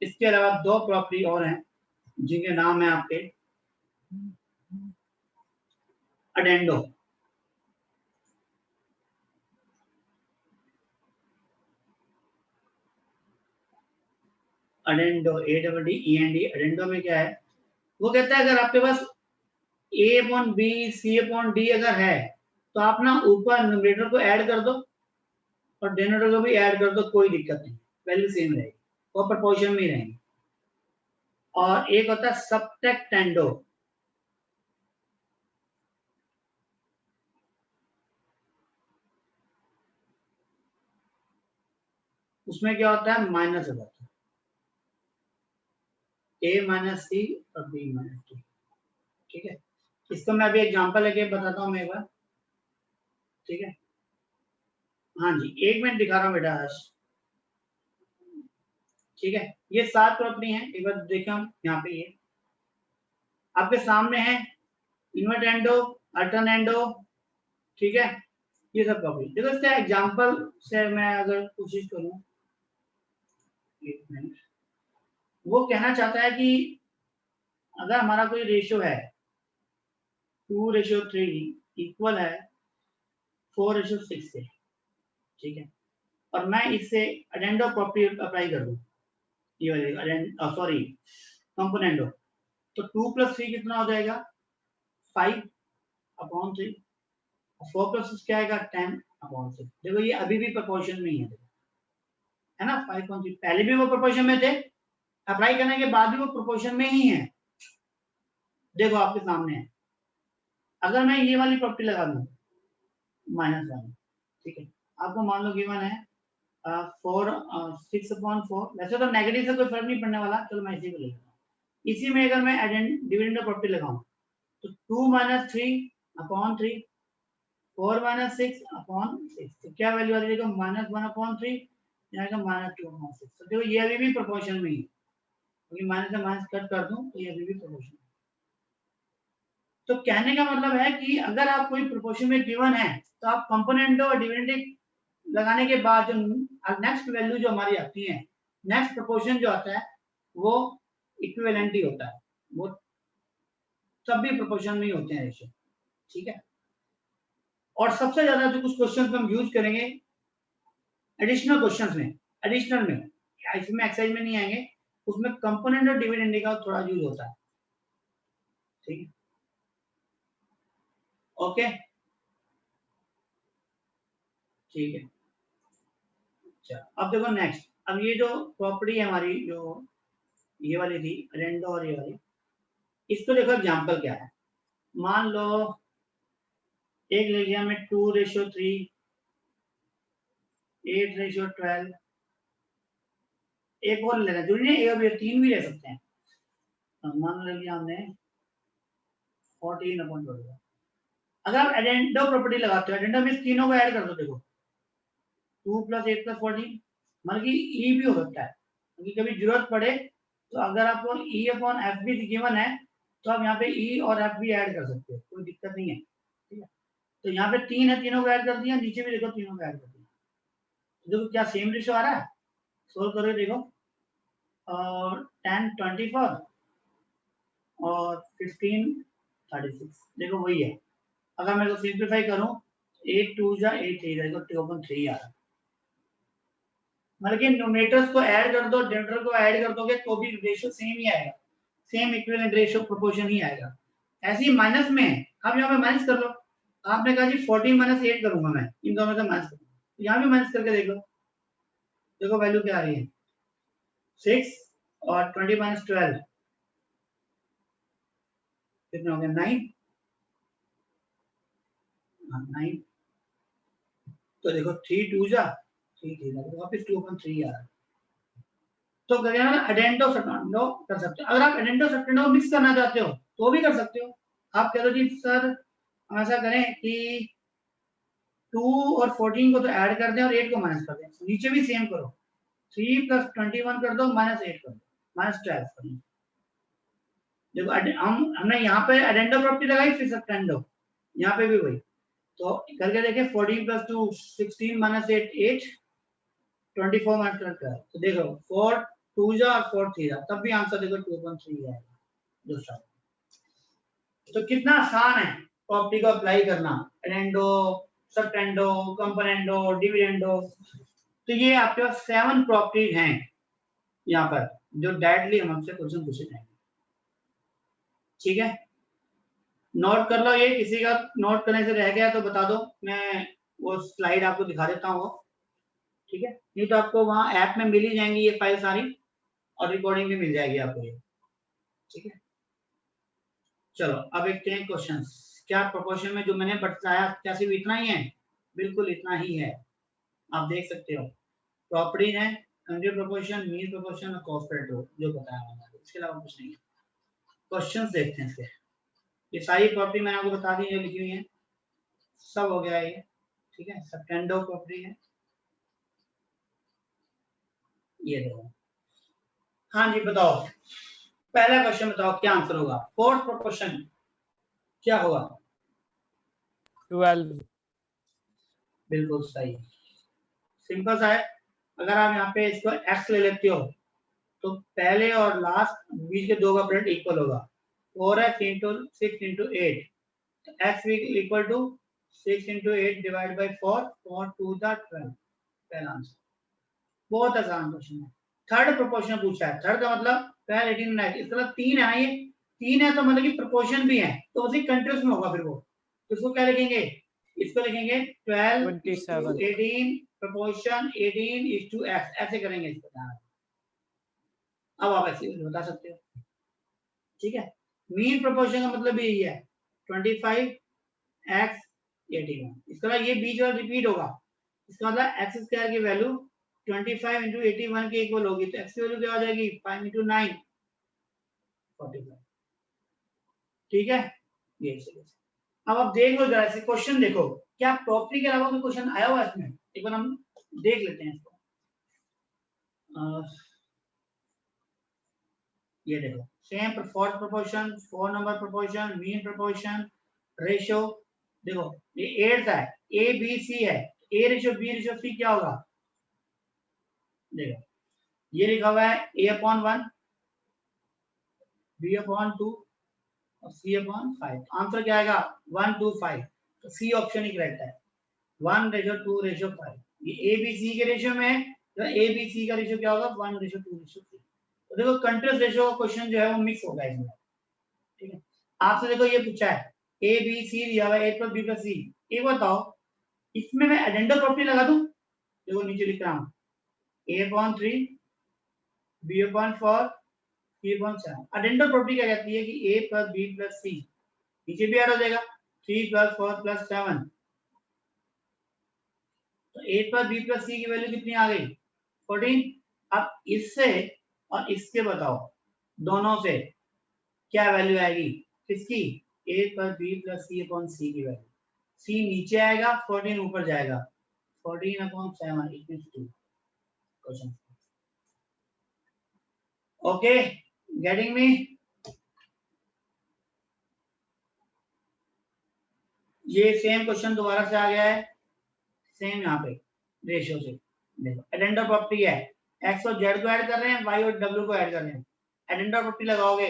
इसके अलावा दो प्रॉपर्टी और हैं जिनके नाम है आपके अडेंडो। अडेंडो ADDEND। अडेंडो में क्या है, वो कहता है अगर आपके पास A/B C/D अगर है तो आप ना ऊपर न्यूमरेटर को ऐड कर दो और डिनोमिनेटर को भी ऐड कर दो, कोई दिक्कत नहीं, वैल्यू सेम रहेगी, वो प्रोपोर्शन में ही रहेंगे। और एक होता है सबट्रैक्टेंडो। उसमें क्या होता है, माइनस हो जाता है, A माइनस C और B माइनस D। ठीक है, इसको मैं अभी एग्जांपल लेके बताता हूँ मैं एक बार। ठीक है, हाँ जी, 1 मिनट दिखा रहा हूँ बेटा आज। ठीक है, ये 7 प्रॉपर्टी हैं, एक बार देखें हम यहाँ पे। ये आपके सामने है इन्वर्टेंडो, अल्टरनेंडो। ठीक है, ये सब प्रॉपर्टी देखो। इसका एग्जांपल से मैं अगर कोशिश करूं, 1 मिनट, वो कहना चाहता है कि अगर हमारा कोई रेशियो है 2:3 इक्वल है 4:6 से, ठीक है, और मैं इससे अडेंडो प्रॉपर्टी अप्लाई कर दूं, ये वाली सॉरी कंपोनेंडो, तो 2 + 3 कितना हो जाएगा, 5/3। 4 + 6 क्या आएगा, 10/6। देखो ये अभी भी प्रोपोर्शन में ही है ना, 5.3। पहले भी वो प्रोपोर्शन में थे, अप्लाई करने के बाद भी वो प्रोपोर्शन में ही है। देखो आपके सामने है, अगर मैं ये वाली प्रॉपर्टी लगा दूं -1, ठीक है, आपको मान लो गिवन है 6/4। वैसे तो नेगेटिव से कोई फर्क नहीं पड़ने वाला, चलो मैं इसी को ले लेता हूँ। इसी में अगर मैं डिविडेंड प्रॉपर्टी लगाऊं तो 2 - 3/3, 4 - 6/6, तो क्या वैल्यू आ जाएगा, -1/3, यहाँ का -2/6। तो देखो ये अभी भी प्रोपोर्शन में ही, क्योंकि माइनस से माइनस कट कर दूं तो ये अभी भी प्रोपोर्शन। तो कहने का मतलब है कि अगर आप कोई प्रोपोर्शन में गिवन है तो आप कंपोनेंट और डिविडेंड लगाने के बाद जो नेक्स्ट वैल्यू जो हमारी आती है, नेक्स्ट प्रोपोर्शन जो आता है वो इक्विवेलेंट ही होता है, वो सब भी प्रोपोर्शन में ही होते हैं रेशियो। ठीक है, और सबसे ज्यादा जो कुछ क्वेश्चन हम यूज करेंगे एडिशनल क्वेश्चंस में, एडिशनल में, इसमें एक्सरसाइज में नहीं आएंगे, उसमें कंपोनेंट और डिविडेंड का थोड़ा यूज होता है। ठीक है, ओके, ठीक है। अच्छा, अब देखो नेक्स्ट, अब ये जो प्रॉपर्टी है हमारी, जो ये वाली थी अडेंडो और ये वाली, इसको देखो एग्जांपल क्या है। मान लो एक ले लिया मैं 2:3, 8:12, एक और ले लेना जरूरी नहीं, ये 3 भी ले सकते हैं। मान ले लिया हमने 14/12। अगर आप एडेंडो प्रॉपर्टी लगाते हो, एडेंडो में तीनों को ऐड कर दो, देखो 2 + 8 + 14, मतलब कि ई भी हो सकता है, क्योंकि कभी जरूरत पड़े तो अगर आपको E/F भी गिवन है तो आप यहाँ पे ई और एफ भी ऐड कर सकते हो, कोई दिक्कत नहीं है। ठीक है, तो यहाँ पे 3 है, तीनों को ऐड कर दिया, नीचे भी देखो तीनों को ऐड कर दिया, देखो क्या सेम रेशियो आ रहा है। सोल्व करो, देखो और 10/24 और 15/36, देखो वही है। अगर मैं इसको सिंप्लीफाई करूं 8 2 जा 8 3 देखो 2/3 आ रहा है, मतलब कि न्यूमरेटर्स को ऐड कर दो, डिनोमिनेटर को ऐड कर दोगे तो भी रेशियो सेम ही आएगा, सेम इक्विवेलेंट रेशियो प्रोपोर्शन ही आएगा। ऐसे ही माइनस में है, अब यहाँ पे माइनस कर लो, आपने कहा जी 14 - 8 करूंगा मैं, इन दोनों से माइनस करूंगा, यहाँ भी माइनस करके देख लो, देखो वैल्यू क्या आ रही है, 6 और 20 - 12 कितना हो गया, 9। 9, तो देखो 3 2 जा 3 3 वापस 2/3 आ रहा है। तो अडेंडो सब्टेंडो कर सकते हो। अगर आप अडेंडो सब्टेंडो मिक्स करना चाहते हो तो भी कर सकते हो। आप कह दो जी सर हम ऐसा करें कि 2 और 14 को तो ऐड कर दें और 8 को माइनस कर दें, नीचे भी सेम करो, 3 + 21 कर दो, -8 कर दो, -12 कर दो। देखो हमने यहाँ पे अडेंडो प्रॉपर्टी लगाई, फिर सब्टेंडो, यहाँ पे भी वही, तो करके देखें 14 + 2 16 - 8 8 24 - 12, तो देखो 4 2 जा और 4 3 जा, तब भी आंसर देखो 2.3 आएगा दूसरा। तो कितना आसान है प्रॉपर्टी को अप्लाई करना, एडेंडो, सबटेंडो, कंपोनेंडो, डिविडेंडो। तो ये आपके पास 7 प्रॉपर्टीज हैं यहाँ पर जो डायरेक्टली हमसे क्वेश्चन पूछे जाएंगे। ठीक है, नोट कर लो, ये किसी का नोट करने से रह गया तो बता दो, मैं वो स्लाइड आपको दिखा देता हूँ। ठीक है, नहीं तो आपको वहाँ ऐप में मिल ही जाएंगी ये फाइल सारी, और रिकॉर्डिंग भी मिल जाएगी आपको ये। ठीक है, चलो अब देखते हैं क्वेश्चंस। क्या प्रोपोर्शन में जो मैंने बताया क्या सिर्फ इतना ही है? बिल्कुल इतना ही है, आप देख सकते हो। प्रॉपर्टी है कंट्री प्रोपोर्शन, मीन प्रोपोर्शन और कॉस्ट रेशो जो बताया मैंने, इसके अलावा कुछ नहीं है। क्वेश्चंस देखते हैं इसके। ये सारी प्रॉपर्टी मैंने आपको बता दी है, लिखी हुई है, सब हो गया ये। ठीक है, सबटेंडो प्रॉपर्टी है ये, देखो। हाँ जी बताओ, पहला क्वेश्चन बताओ क्या आंसर होगा? फोर्थ प्रोपोर्शन क्या होगा? 12। बिल्कुल सही, सिंपल सा है। अगर आप यहाँ पे इसको x ले लेते हो तो पहले और लास्ट बीच के दो का प्रोडक्ट इक्वल होगा, 4x into 6 into 8, तो x equal to 6 into 8 divide by 4, 4 2 the 12, पहला आंसर। बहुत आसान क्वेश्चन है। थर्ड प्रोपोर्शन पूछा है, थर्ड का मतलब पहले 18 में इसका मतलब 3 है, ये 3 है तो मतलब कि प्रोपोर्शन भी है, तो उसी कंट्रीज में होगा फिर वो। तो इसको क्या लिखेंगे? इसको लिखेंगे 12 27 18 प्रोपोर्शन 18 is to x, ऐसे करेंगे इसको। अब आप ऐसे बता सकते हो। ठीक है, मीन प्रोपोर्शन का मतलब भी यही है, 25 x 81। इसका मतलब ये बीच वाला रिपीट होगा, इसका मतलब x स्क्वायर की वैल्यू 25 into 81 के इक्वल होगी, तो x की वैल्यू क्या हो जाएगी? 5 into 9 45। ठीक है, ये चलिए अब आप देख लो जरा से क्वेश्चन, देखो क्या प्रॉपर्टी के अलावा कोई क्वेश्चन आया हुआ है इसमें? एक बार हम देख लेते हैं इसको। ये देखो, same fourth proportion, 4 number proportion, mean proportion, ratio. देखो ये 8 है, ए बी सी है, A ratio B ratio C क्या होगा? देखो ये लिखा हुआ है a/1, b/2 और c/5। आंसर क्या आएगा? 1 2 5, तो सी ऑप्शन ही करेक्ट है, 1:2:5। ये ए बी सी के रेशियो में है, तो ए बी सी का रेशियो क्या होगा? 1:2:3। तो देखो कंट्रीज रेशियो का क्वेश्चन जो है वो मिक्स होगा इसमें। ठीक है, आपसे देखो ये पूछा है ए बी सी दिया हुआ है, a + b + c। एक बताओ इसमें मैं एडेंडो प्रॉपर्टी लगा दूं? देखो नीचे लिख रहा हूं a/3 b/4 c/7। एडेंडो प्रॉपर्टी क्या कहती है कि a + b + c, नीचे भी ऐड हो जाएगा 3 + 4 + 7, तो a + b + c की वैल्यू कितनी आ गई? 14। अब इससे और इसके बताओ, दोनों से क्या वैल्यू आएगी किसकी? a + b + c/c की वैल्यू। c नीचे आएगा, 14 ऊपर जाएगा, 14/7 = 2। Question okay, getting me? ये सेम क्वेश्चन दोबारा से आ गया है, सेम यहाँ पे रेशियो से। देखो एडेंडो प्रॉपर्टी है, x और z को ऐड कर रहे हैं, y और w को ऐड कर रहे हैं। एडेंडो प्रॉपर्टी लगाओगे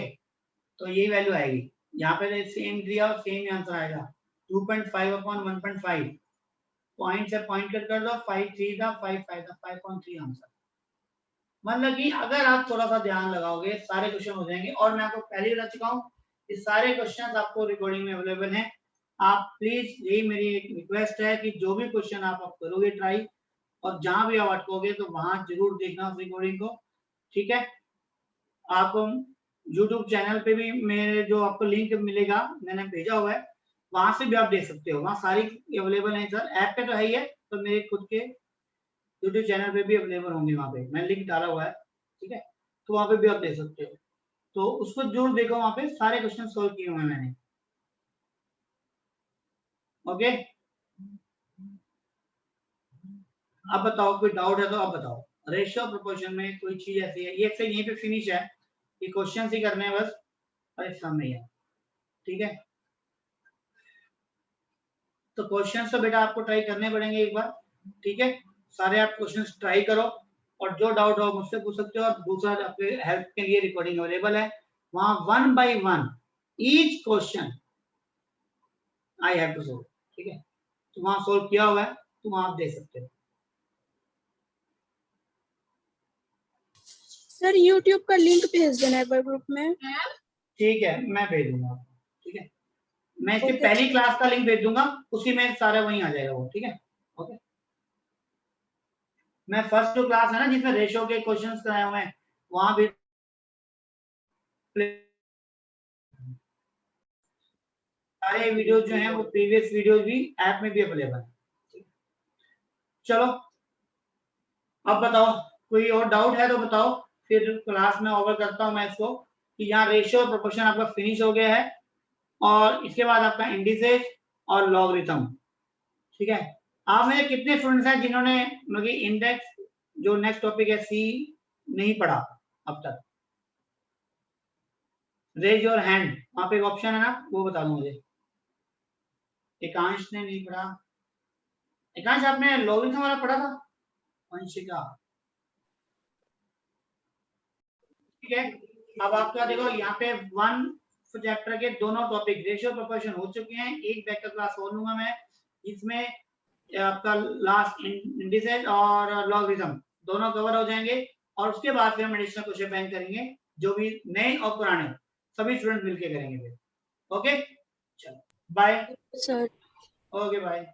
तो यही वैल्यू आएगी। यहाँ पे सेम दिया और सेम आंसर आएगा, 2.5/1.5। पॉइंट से पॉइंट कट कर दो, 5 3 था, 5 5 था, 5.3 आंसर। मतलब कि अगर आप थोड़ा सा ध्यान लगाओगे सारे क्वेश्चन हो जाएंगे। और मैं आपको पहले ही बता चुका हूँ कि सारे क्वेश्चन आपको रिकॉर्डिंग में अवेलेबल हैं। आप प्लीज, यही मेरी एक रिक्वेस्ट है कि जो भी क्वेश्चन आप करोगे ट्राई, और जहां भी आप अटकोगे तो वहां जरूर देखना उस रिकॉर्डिंग को। ठीक है, आपको YouTube चैनल पे भी मेरे जो आपको लिंक मिलेगा, मैंने भेजा हुआ है, वहां से भी आप देख सकते हो, वहां सारी अवेलेबल है सर। ऐप पे तो है ही है, तो मेरे खुद के YouTube चैनल पे भी अवेलेबल होंगे, वहां पे मैंने लिंक डाला हुआ है। ठीक है, तो वहां पे भी आप देख सकते हो, तो उसको जरूर देखो, वहां पे सारे क्वेश्चन सोल्व किए हुए हैं मैंने। ओके, अब बताओ कोई डाउट है तो अब बताओ। रेशियो प्रोपोर्शन में कोई चीज ऐसी है, ये एक्सरसाइज यहीं पे फिनिश है, ये क्वेश्चन ही करने हैं बस, और एक सामने ही है। ठीक है, तो क्वेश्चन तो बेटा आपको ट्राई करने पड़ेंगे एक बार। ठीक है, सारे आप क्वेश्चन ट्राई करो, और जो डाउट हो मुझसे पूछ सकते हो, और दूसरा आपके हेल्प के लिए रिकॉर्डिंग अवेलेबल है, वहां 1 by 1 each question I have to solve, ठीक है, तो वहां सोल्व किया हुआ है, तो वहां आप देख सकते हो। सर YouTube का लिंक भेज देना एक बार ग्रुप में। ठीक है, मैं भेज दूंगा आपको, ठीक है, मैं इसके Okay. पहली क्लास का लिंक भेज दूंगा, उसी में सारा वहीं आ जाएगा वो, ठीक है, ओके। मैं फर्स्ट जो क्लास है ना जिसमें रेशियो के क्वेश्चंस कराए हुए हैं, वहां भी सारे वीडियो जो हैं वो प्रीवियस वीडियोस भी ऐप में भी अवेलेबल है। चलो अब बताओ, कोई और डाउट है तो बताओ, फिर क्लास में ओवर करता हूं मैं इसको कि यहाँ रेशियो और प्रोपोर्शन आपका फिनिश हो गया है, और इसके बाद आपका इंडिसेस और लॉगरिथम, ठीक है। आप में कितने स्टूडेंट्स हैं जिन्होंने मतलब कि इंडेक्स जो नेक्स्ट टॉपिक है सी नहीं पढ़ा अब तक? रेज योर हैंड, वहां पे एक ऑप्शन है ना, वो बता दो मुझे। एकांश ने नहीं पढ़ा। एकांश आपने लॉगरिथम वाला पढ़ा था? वंशिका, ठीक है। अब आपका देखो यहाँ पे 1 चैप्टर के दोनों टॉपिक रेशियो प्रोपोर्शन हो चुके हैं। एक बैक क्लास और लूंगा मैं, इसमें आपका लास्ट इंडिसेस और लॉगरिथम दोनों कवर हो जाएंगे, और उसके बाद फिर हम एडिशनल क्वेश्चन बैंक करेंगे, जो भी नए और पुराने सभी स्टूडेंट मिलके करेंगे फिर। ओके, चलो बाय। Sir okay bye.